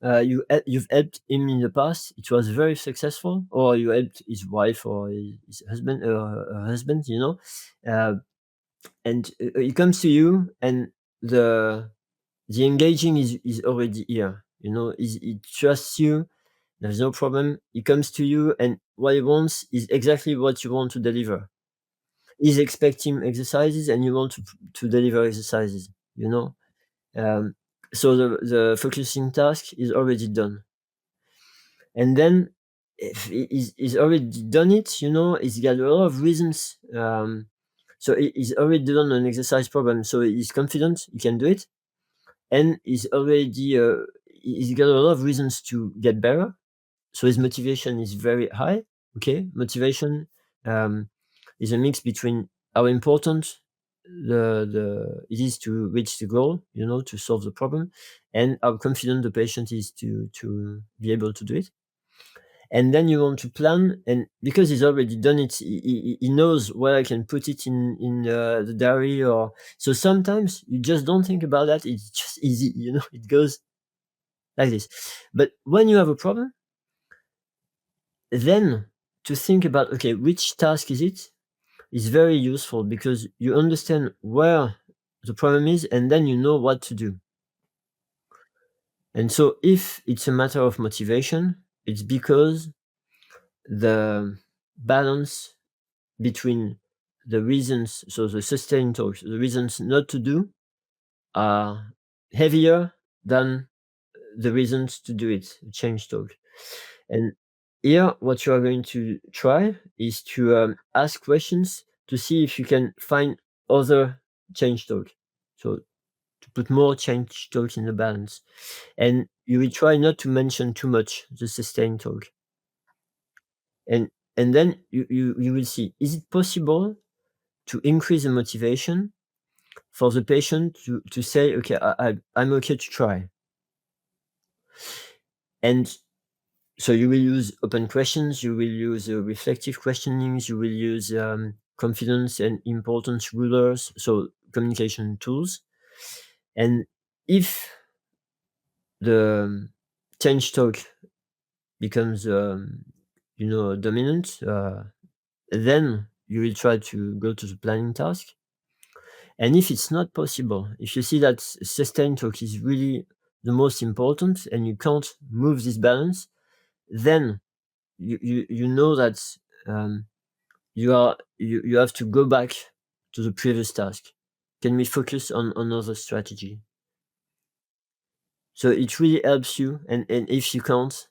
you've helped him in the past, it was very successful, or you helped his wife or his husband, her husband, and he comes to you, and the engaging is already here. He trusts you. There's no problem. He comes to you, and what he wants is exactly what you want to deliver. He's expecting exercises, and you want to deliver exercises. Um, so the focusing task is already done, and then if he's already done it, he's got a lot of reasons. So he's already done an exercise problem, so he's confident he can do it, and he's got a lot of reasons to get better. So his motivation is very high. Okay, motivation is a mix between how important it is to reach the goal, to solve the problem, and how confident the patient is to be able to do it. And then you want to plan, and because he's already done it, he knows where I can put it in the diary. Or so sometimes you just don't think about that. It's just easy, it goes like this. But when you have a problem, then to think about, okay, which task is very useful, because you understand where the problem is, and then you know what to do. And so if it's a matter of motivation, it's because the balance between the reasons, so the sustained talks, the reasons not to do, are heavier than the reasons to do it, change talk. And here, what you are going to try is to ask questions to see if you can find other change talk. So to put more change talk in the balance. And you will try not to mention too much the sustain talk. And then you will see, is it possible to increase the motivation for the patient to say, okay, I'm okay to try. And so you will use open questions, you will use reflective questionings, you will use confidence and importance rulers, so communication tools. And if the change talk becomes dominant, then you will try to go to the planning task. And if it's not possible, if you see that sustained talk is really the most important and you can't move this balance, then you know that you have to go back to the previous task. Can we focus on another strategy? So it really helps you, and if you can't,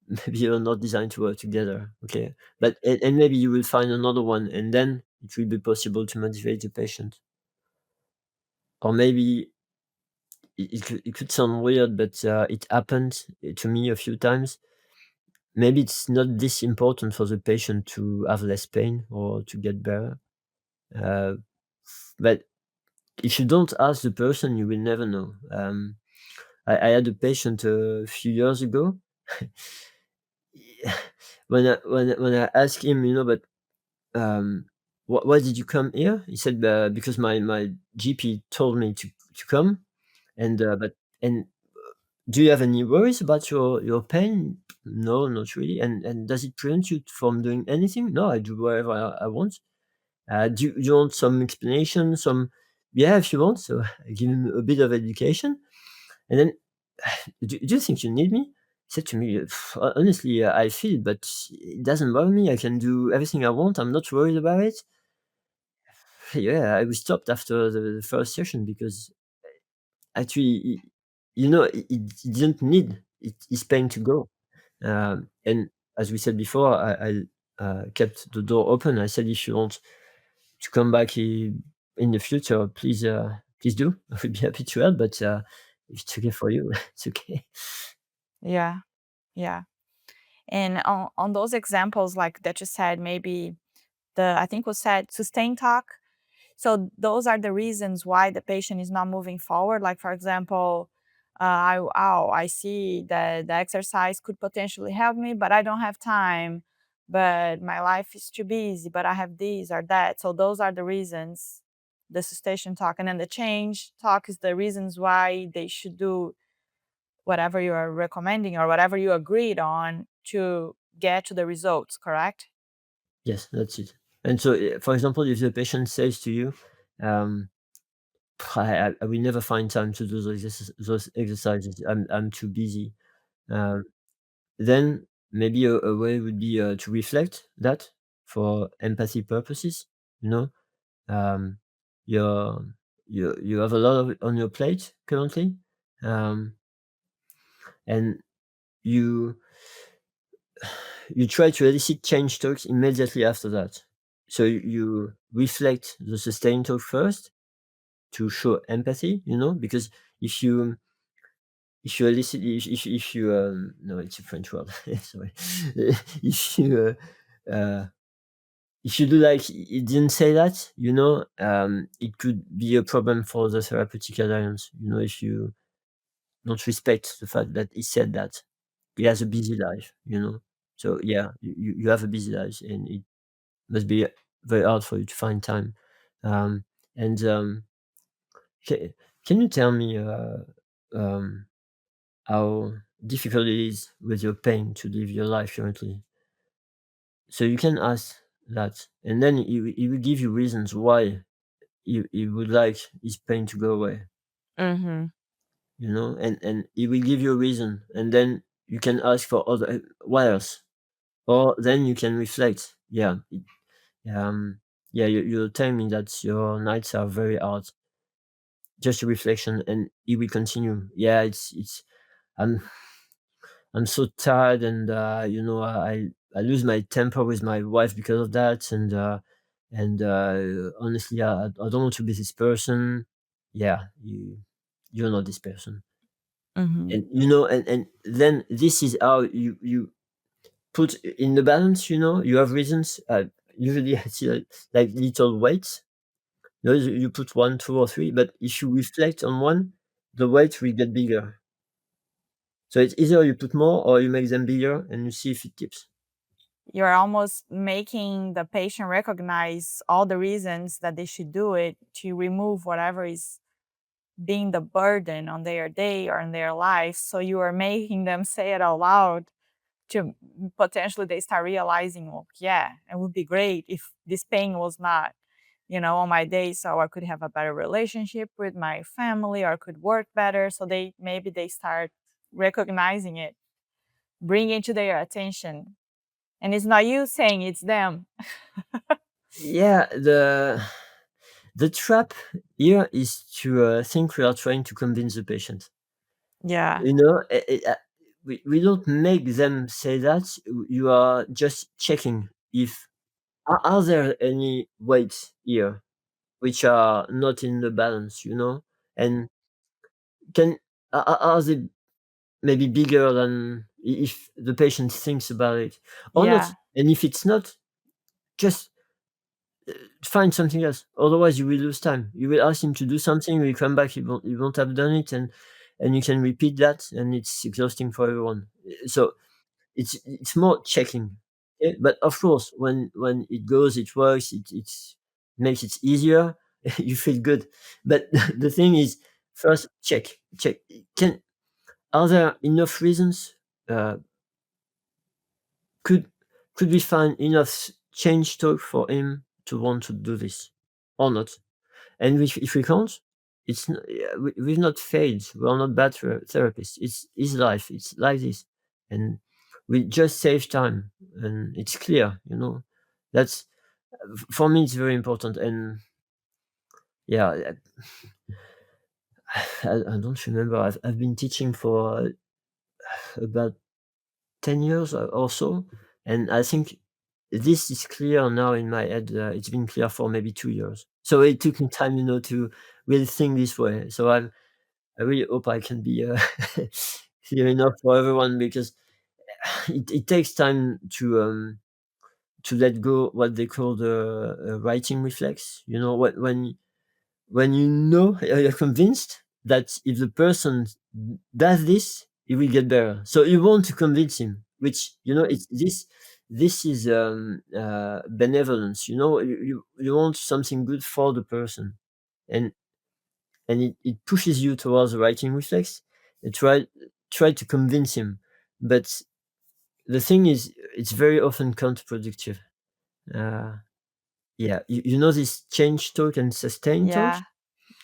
maybe you're not designed to work together, okay? But and maybe you will find another one, and then it will be possible to motivate the patient. Or maybe it could sound weird, but it happened to me a few times. Maybe it's not this important for the patient to have less pain or to get better. But if you don't ask the person, you will never know. I had a patient a few years ago. when I asked him, but why did you come here? He said, because my GP told me to come, and do you have any worries about your pain? No, not really. And does it prevent you from doing anything? No, I do whatever I want. Do you want some explanation? Yeah, if you want. So I give him a bit of education, and then, do you think you need me? He said to me, honestly, I feel it, but it doesn't bother me. I can do everything I want. I'm not worried about it. Yeah, I was stopped after the first session because actually, he didn't need his pain to go. And as we said before, I kept the door open. I said, if you want to come back in the future, please do. I would be happy to help, but if it's okay for you, it's okay. Yeah. And on those examples like that you said, maybe I think was said sustain talk. So those are the reasons why the patient is not moving forward. Like, for example, I see that the exercise could potentially help me, but I don't have time. But my life is too busy, but I have this or that. So those are the reasons, the sustain talk. And then the change talk is the reasons why they should do whatever you are recommending or whatever you agreed on to get to the results, correct? Yes, that's it. And so, for example, if the patient says to you, I will never find time to do those exercises. I'm too busy. Then maybe a way would be to reflect that for empathy purposes. You know, um, you're, you have a lot on your plate currently, and you try to elicit change talks immediately after that. So you reflect the sustain talk first to show empathy, because if you elicit, if you no, it's a French word. Sorry. If you do like it didn't say that, it could be a problem for the therapeutic alliance. If you don't respect the fact that he said that he has a busy life. So yeah, you have a busy life, and it must be very hard for you to find time. And can you tell me how difficult it is with your pain to live your life currently? So you can ask that, and then he will give you reasons why he would like his pain to go away. Mm-hmm. And he will give you a reason, and then you can ask for other what else, or then you can reflect. Yeah, you're telling me that your nights are very hard. Just a reflection, and he will continue. Yeah, it's I'm so tired, and I lose my temper with my wife because of that, and honestly, I don't want to be this person. Yeah, you're not this person. Mm-hmm. And and then this is how you put in the balance. You have reasons. Usually I see like little weights. You put one, two, or three, but if you reflect on one, the weight will get bigger. So it's either you put more or you make them bigger and you see if it keeps. You're almost making the patient recognize all the reasons that they should do it to remove whatever is being the burden on their day or in their life. So you are making them say it out loud to potentially they start realizing, well, yeah, it would be great if this pain was not, on my day, so I could have a better relationship with my family or could work better. So they start recognizing it, bring it to their attention. And it's not you saying, it's them. Yeah, the trap here is to think we are trying to convince the patient. Yeah. We don't make them say that. You are just checking if are there any weights here which are not in the balance, and can are they maybe bigger than if the patient thinks about it or not? Yeah. And if it's not, just find something else. Otherwise, you will lose time. You will ask him to do something, he will come back, he won't have done it, and you can repeat that, and it's exhausting for everyone. So it's more checking. Okay? But of course, when it goes, it works, it makes it easier. You feel good. But the thing is, first check. Can Are there enough reasons? Uh, could could we find enough change talk for him to want to do this or not? And if we can't, yeah, we've not failed. We are not bad therapists. It's his life. It's like this, and we just save time, and it's clear. That's for me. It's very important, and yeah, I don't remember. I've been teaching for about 10 years or so, and I think this is clear now in my head. It's been clear for maybe 2 years. So it took me time, to really think this way. So I really hope I can be clear enough for everyone, because it takes time to let go what they call the writing reflex. When you're convinced that if the person does this, it will get better. So you want to convince him, which it's this. This is benevolence. You want something good for the person, and it pushes you towards the writing reflex and try to convince him. But the thing is, it's very often counterproductive. uh, yeah, this change talk and sustain talk. Yeah.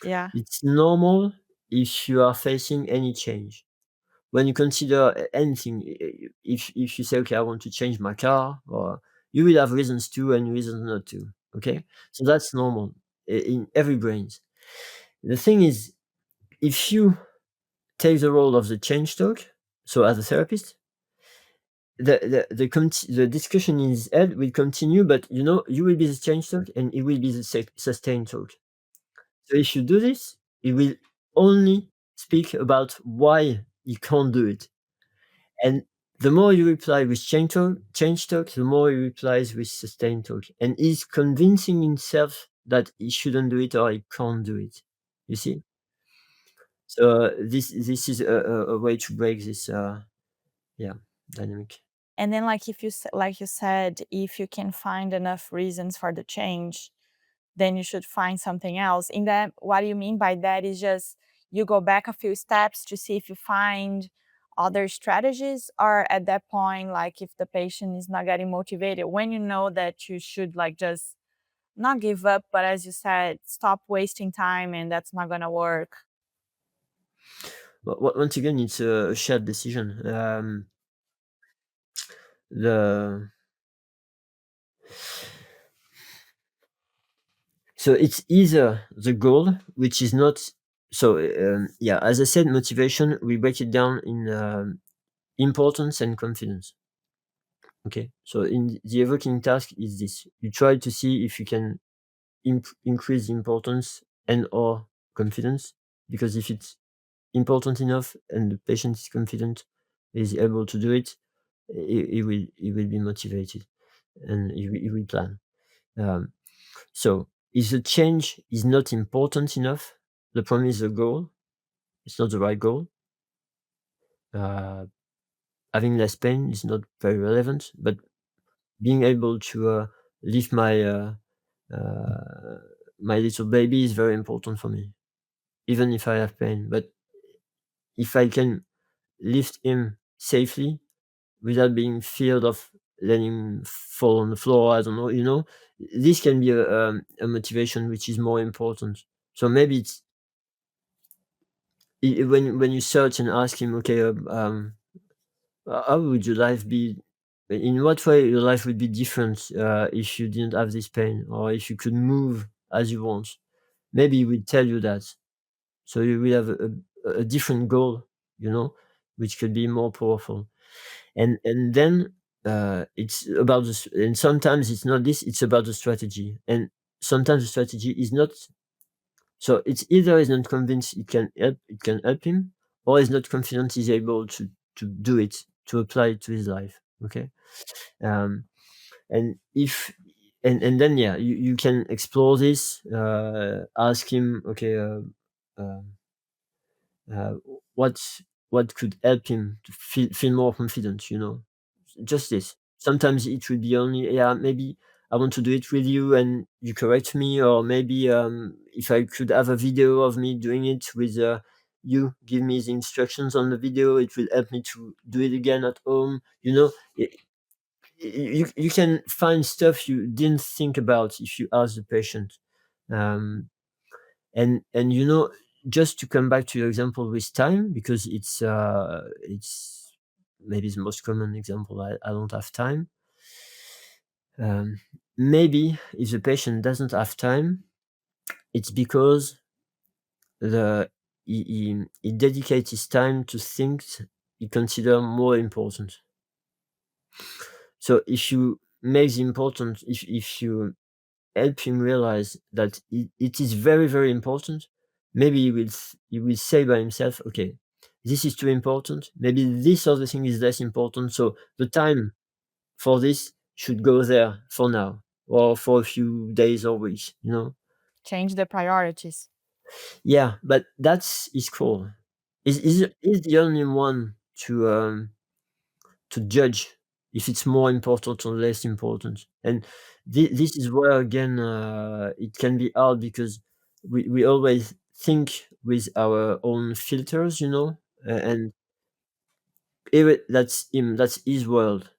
Yeah. It's normal if you are facing any change. When you consider anything, if you say, okay, I want to change my car, or you will have reasons to and reasons not to. Okay, so that's normal in every brain. The thing is, if you take the role of the change talk, so as a therapist, the discussion in his head will continue, but you will be the change talk and it will be the sustain talk. So if you do this, it will only speak about why you can't do it. And the more you reply with change talk, the more he replies with sustain talk. And he's convincing himself that he shouldn't do it or he can't do it. You see? So this is a way to break this dynamic. And then, like like you said, if you can find enough reasons for the change, then you should find something else. In that, what you mean by that is just you go back a few steps to see if you find other strategies, or at that point, like if the patient is not getting motivated, when you know that you should like just not give up, but as you said, stop wasting time and that's not gonna work. But once again, it's a shared decision. The So it's either the goal, which is not So yeah, as I said, motivation, we break it down in importance and confidence. Okay, so in the evoking task is this: you try to see if you can increase the importance and or confidence, because if it's important enough and the patient is confident, is able to do it, he will be motivated, and he will plan. Um, so if the change is not important enough, the problem is the goal. It's not the right goal. Uh, Having less pain is not very relevant, but being able to lift uh, my little baby is very important for me, even if I have pain. But if I can lift him safely without being feared of letting him fall on the floor, I don't know, this can be a motivation which is more important. So maybe it's when you search and ask him, okay, how would your life be? In what way your life would be different if you didn't have this pain, or if you could move as you want? Maybe he will tell you that. So you will have a different goal, which could be more powerful. And then it's about this. And sometimes it's not this. It's about the strategy. And sometimes the strategy is not. So it's either he's not convinced it can help him, or he's not confident he's able to do it, to apply it to his life. Okay. Um, and if and then yeah, you can explore this. Ask him, okay, uh, uh, what what could help him to feel more confident. Just this. Sometimes it would be only, yeah, maybe I want to do it with you and you correct me, or maybe if I could have a video of me doing it with you, give me the instructions on the video, it will help me to do it again at home. You can find stuff you didn't think about if you ask the patient. Um, and just to come back to your example with time, because it's maybe the most common example. I don't have time. Maybe if the patient doesn't have time, it's because he dedicates his time to things he consider more important. So if you make the important, if you help him realize that it is very, very important, maybe he will say by himself, okay, this is too important. Maybe this other thing is less important. So the time for this should go there for now, or for a few days or weeks. Change the priorities. Yeah, but that's his call. Is the only one to judge if it's more important or less important. And this is where again it can be hard, because we always think with our own filters, and that's him, that's his world.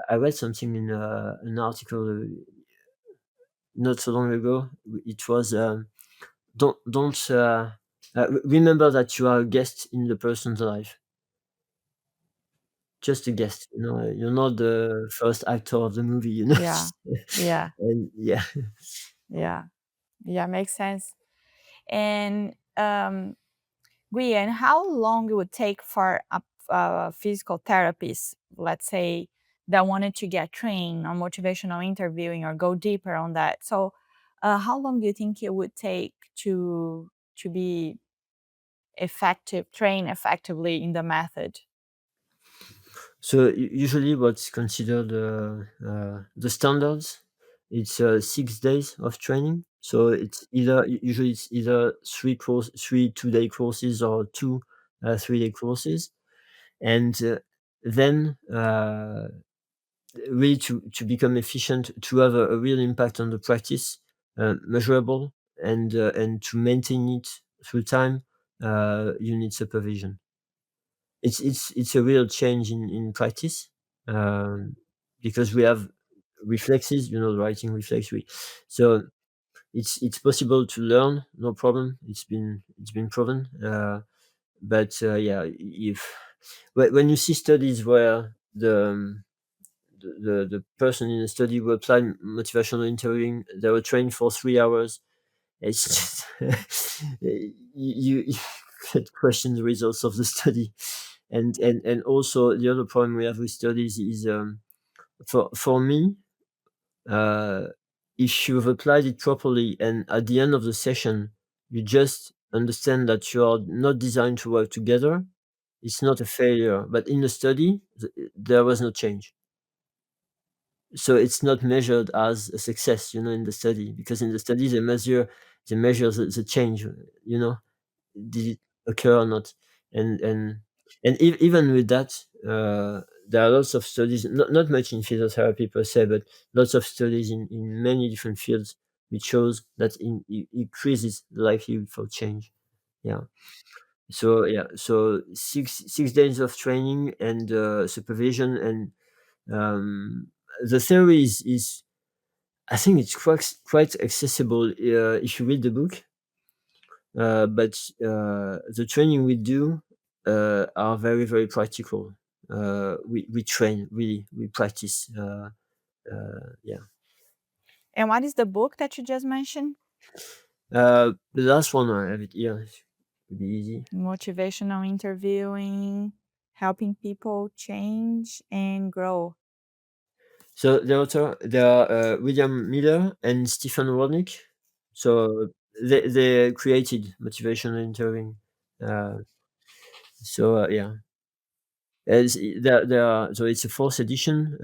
I read something in an article not so long ago. It was don't remember that you are a guest in the person's life. Just a guest, you're not the first actor of the movie, Yeah. Yeah. And yeah. Yeah. Yeah. Makes sense. And Guian, how long it would take for a physical therapist, let's say, that wanted to get trained on motivational interviewing or go deeper on that? So, how long do you think it would take to be effective, train effectively in the method? So usually what's considered the standards, it's 6 days of training. So usually it's either three 2-day courses, or two 3-day courses. And then really to become efficient, to have a real impact on the practice, measurable, and to maintain it through time, you need supervision. It's a real change in practice, because we have reflexes, the writing reflex. So it's possible to learn, no problem. It's been proven. But yeah, if when you see studies where the person in the study who applied motivational interviewing, they were trained for 3 hours, It's just you get question the results of the study, and also the other problem we have with studies is for me, if you've applied it properly and at the end of the session you just understand that you are not designed to work together, it's not a failure. But in the study, there was no change. So it's not measured as a success, in the study, because in the study they measure the change, did it occur or not? And even with that, there are lots of studies, not much in physiotherapy per se, but lots of studies in many different fields, which shows that it increases the likelihood for change. Yeah. So 6 days of training and supervision, and the theory is I think it's quite accessible if you read the book. But the training we do are very, very practical. We train, really, we practice. Yeah. And what is the book that you just mentioned? The last one I have it here. It would be easy. Motivational Interviewing, Helping People Change and Grow. So the author, they are William Miller and Stephen Warnick. So they created motivational interviewing. Yeah. So it's a fourth edition.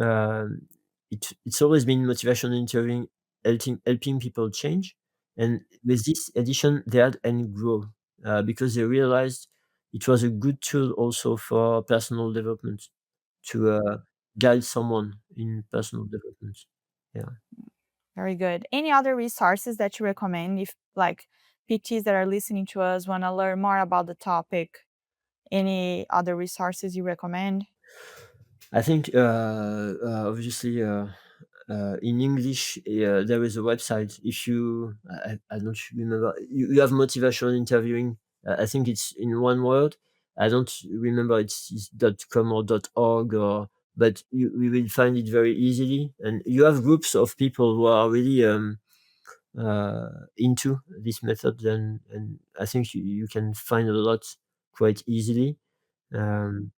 It's always been motivational interviewing, helping people change, and with this edition they add and grow because they realized it was a good tool also for personal development to guide someone in personal development. Yeah. Very good. Any other resources that you recommend if like PTs that are listening to us want to learn more about the topic? Any other resources you recommend? I think obviously in English there is a website. If you, I don't remember, you have motivational interviewing. I think it's in one word. I don't remember it's .com or .org, but you will find it very easily. And you have groups of people who are really into this method, and I think you can find a lot quite easily. And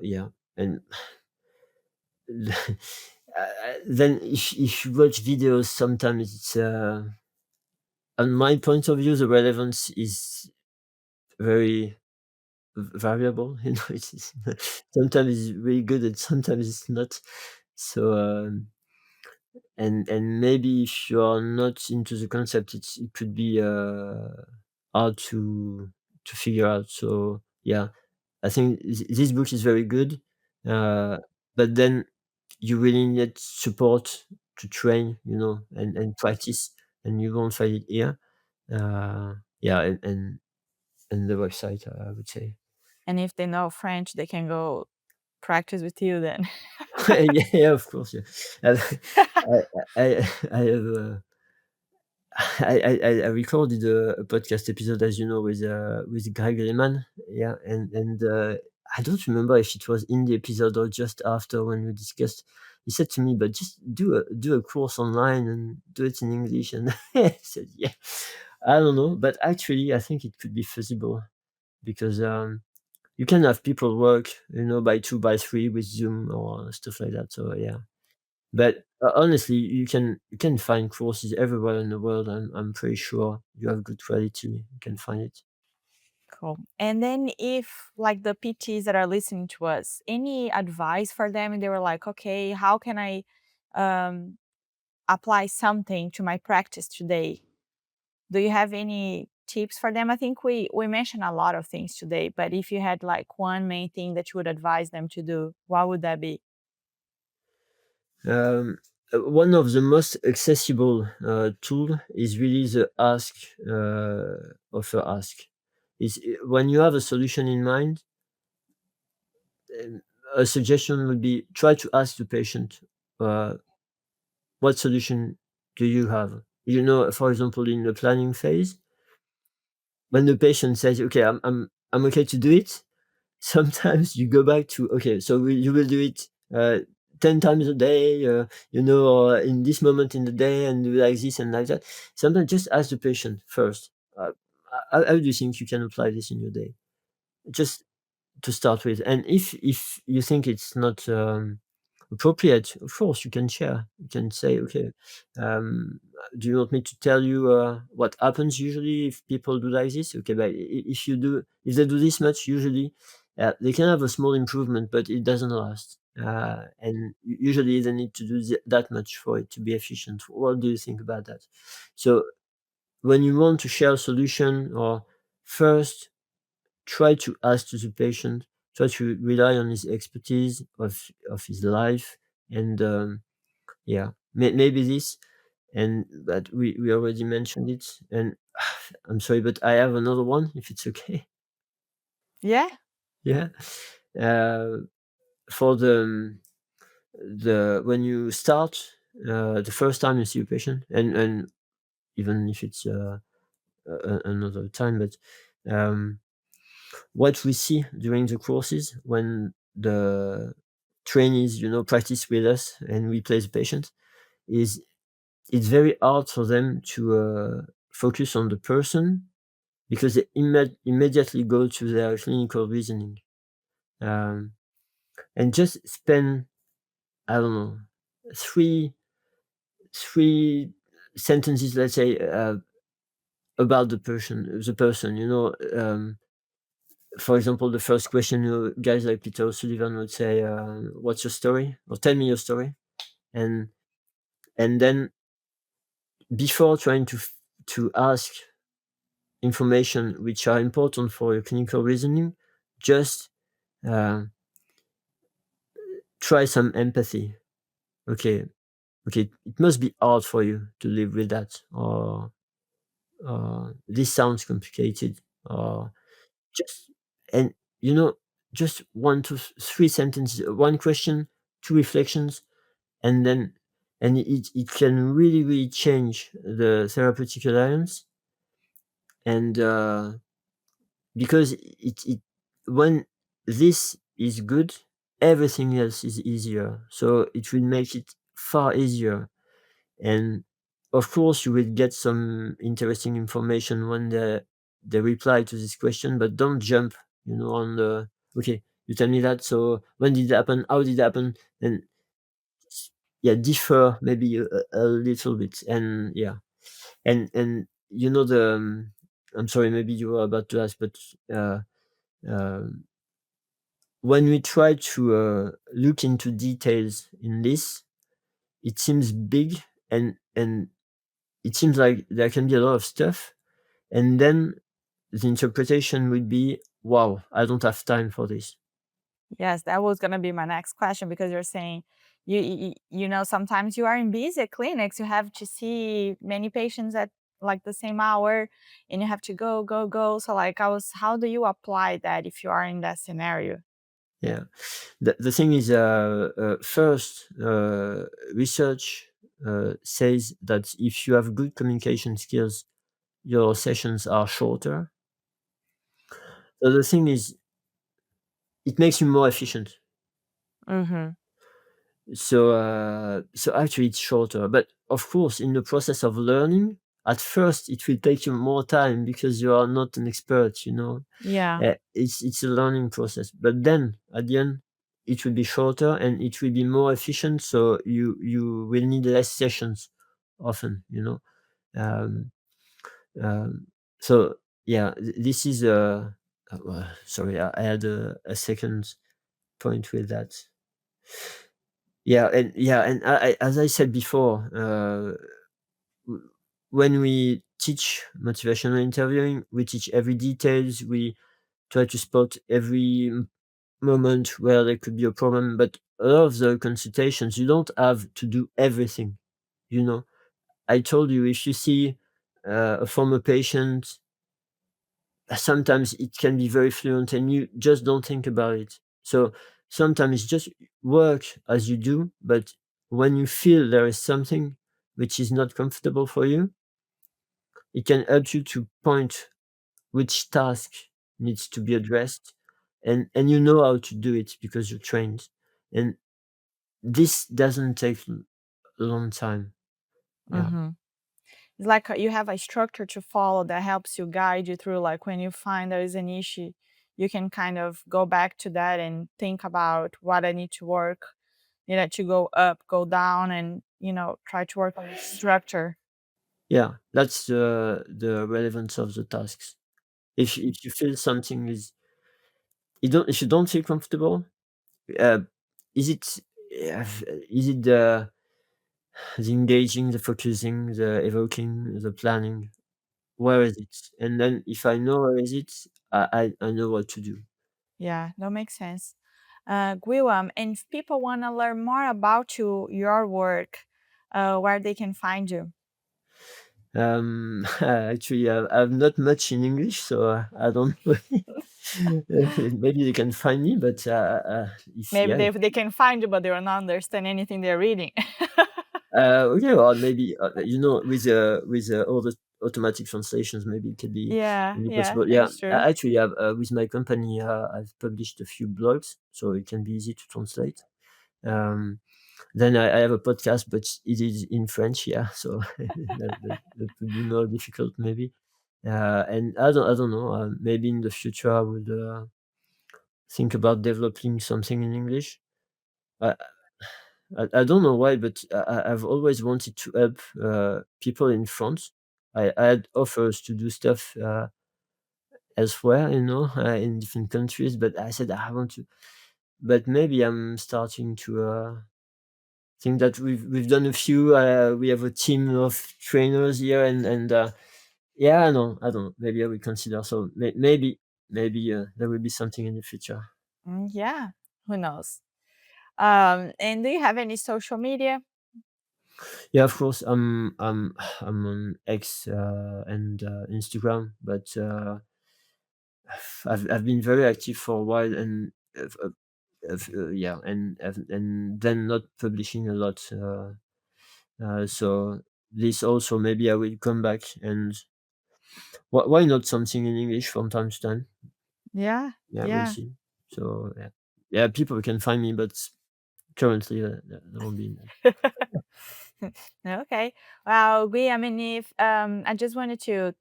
yeah, and then if you watch videos, sometimes it's on my point of view, the relevance is very variable. It's sometimes it's really good and sometimes it's not. So and maybe if you are not into the concept, it could be hard to figure out. So yeah, I think this book is very good, but then you really need support to train, and practice, and you won't find it here. Yeah, and the website, I would say. And if they know French, they can go practice with you then. Yeah, of course. Yeah, I have. I recorded a podcast episode, as you know, with Greg Lehman. Yeah, and I don't remember if it was in the episode or just after when we discussed. He said to me, "But just do a course online and do it in English." And I said, "Yeah, I don't know, but actually, I think it could be feasible because you can have people work, by 2 by 3 with Zoom or stuff like that." So yeah. But honestly, you can find courses everywhere in the world. I'm pretty sure you have good quality, you can find it. Cool. And then if like the PTs that are listening to us, any advice for them? And they were like, okay, how can I um, apply something to my practice today? Do you have any tips for them? I think we mentioned a lot of things today, but if you had like one main thing that you would advise them to do, what would that be? One of the most accessible tool is really the ask offer ask. Is when you have a solution in mind, a suggestion would be try to ask the patient, uh, what solution do you have? For example, in the planning phase, when the patient says, "Okay, I'm okay to do it," sometimes you go back to, "Okay, so you will do it 10 times a day, or in this moment in the day, and do like this and like that. Sometimes just ask the patient first, how do you think you can apply this in your day? Just to start with. And if you think it's not appropriate, of course you can share. You can say, okay, do you want me to tell you what happens usually if people do like this? Okay, but if they do this much, usually they can have a small improvement, but it doesn't last. And usually they need to do that much for it to be efficient. What do you think about that? So when you want to share a solution, or first try to ask to the patient, try to rely on his expertise of his life, and maybe this. And but we already mentioned it, and I'm sorry, but I have another one, if it's okay. Yeah. Yeah. For the when you start the first time you see a patient, and even if it's another time, but what we see during the courses when the trainees, practice with us and we place the patient, is it's very hard for them to focus on the person, because they immediately go to their clinical reasoning, and just spend, I don't know, three sentences, let's say, about the person. For example, the first question, guys like Peter O'Sullivan would say, "What's your story?" or "Tell me your story." And then, before trying to ask information which are important for your clinical reasoning, just try some empathy. Okay, it must be hard for you to live with that, or this sounds complicated, or just, and just 1 to 3 sentences, one question, 2 reflections, and then, and it can really, really change the therapeutic alliance. And because it when this is good, everything else is easier, so it will make it far easier. And of course you will get some interesting information when they reply to this question, but don't jump, on the, okay, you tell me that, so when did it happen, how did it happen? And differ maybe a little bit. And the I'm sorry, maybe you were about to ask, but um, when we try to look into details in this, it seems big, and it seems like there can be a lot of stuff, and then the interpretation would be, wow, I don't have time for this. Yes, that was gonna be my next question, because you're saying sometimes you are in busy clinics, you have to see many patients at like the same hour, and you have to go, go, go. So like how do you apply that if you are in that scenario? Yeah. The thing is, first, research says that if you have good communication skills, your sessions are shorter. So the thing is, it makes you more efficient. Mm-hmm. So actually it's shorter, but of course in the process of learning, at first it will take you more time because you are not an expert. Yeah. It's a learning process, but then at the end it will be shorter and it will be more efficient. So you will need less sessions often. Um, um, so yeah, this is sorry, I had a second point with that. And as I said before, when we teach motivational interviewing, we teach every details. We try to spot every moment where there could be a problem. But a lot of the consultations, you don't have to do everything. I told you, if you see a former patient, sometimes it can be very fluent and you just don't think about it. So sometimes just work as you do, but when you feel there is something which is not comfortable for you, it can help you to point which task needs to be addressed, and you know how to do it because you're trained. And this doesn't take a long time. Yeah. Mm-hmm. It's like you have a structure to follow that helps you guide you through. Like when you find there is an issue, you can kind of go back to that and think about what I need to work. You know, to go up, go down, and try to work on the structure. Yeah, that's the relevance of the tasks. If you feel something is if you don't feel comfortable, uh, is it is it the engaging, the focusing, the evoking, the planning? Where is it? And then if I know where is it, I know what to do. Yeah, that makes sense. Guillaume, and if people want to learn more about your work, where they can find you. Actually, I'm not much in English, so I don't know. Maybe they can find me, but if Maybe yeah, they can find you, but they will not understand anything they're reading. okay, or maybe with all the automatic translations, maybe it Yeah, can be yeah, possible. Yeah, that's true. actually, with my company, I've published a few blogs, so it can be easy to translate. Um, then I have a podcast, but it is in French, yeah, so that would be more difficult maybe. And I don't know. Maybe in the future I would think about developing something in English. I, I don't know why, but I've always wanted to help people in France. I had offers to do stuff elsewhere, in different countries, but I said I want to. But maybe I'm starting to think that we've done a few. We have a team of trainers here, and yeah, I don't know. Maybe I will consider. So maybe there will be something in the future. Yeah, who knows? And do you have any social media? Yeah, of course. I'm on X and Instagram, but I've been very active for a while, and yeah, and then not publishing a lot. So this also maybe I will come back, and why not something in English from time to time? Yeah, Yeah, we'll yeah. see. So yeah, people can find me, but currently there won't be. Okay. Well, I mean, if I just wanted to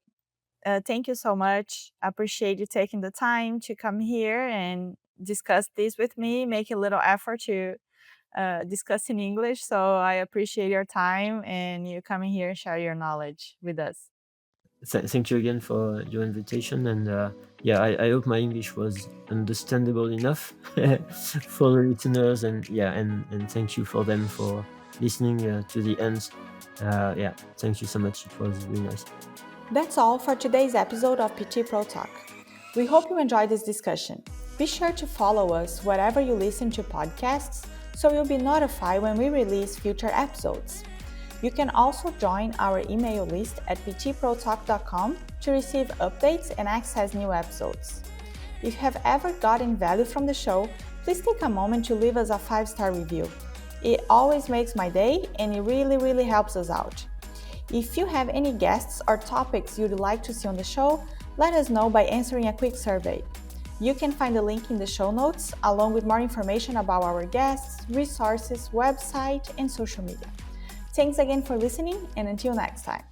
thank you so much. I appreciate you taking the time to come here and discuss this with me, make a little effort to discuss in English. So I appreciate your time and you coming here and share your knowledge with us. Thank you again for your invitation, and yeah, I hope my English was understandable enough for the listeners, and yeah, and thank you for them for listening to the end. Yeah, thank you so much. It was really nice. That's all for today's episode of PT Pro Talk. We hope you enjoyed this discussion. Be sure to follow us wherever you listen to podcasts so you'll be notified when we release future episodes. You can also join our email list at ptprotalk.com to receive updates and access new episodes. If you have ever gotten value from the show, please take a moment to leave us a 5-star review. It always makes my day and it really helps us out. If you have any guests or topics you'd like to see on the show, let us know by answering a quick survey. You can find the link in the show notes, along with more information about our guests, resources, website, and social media. Thanks again for listening, and until next time.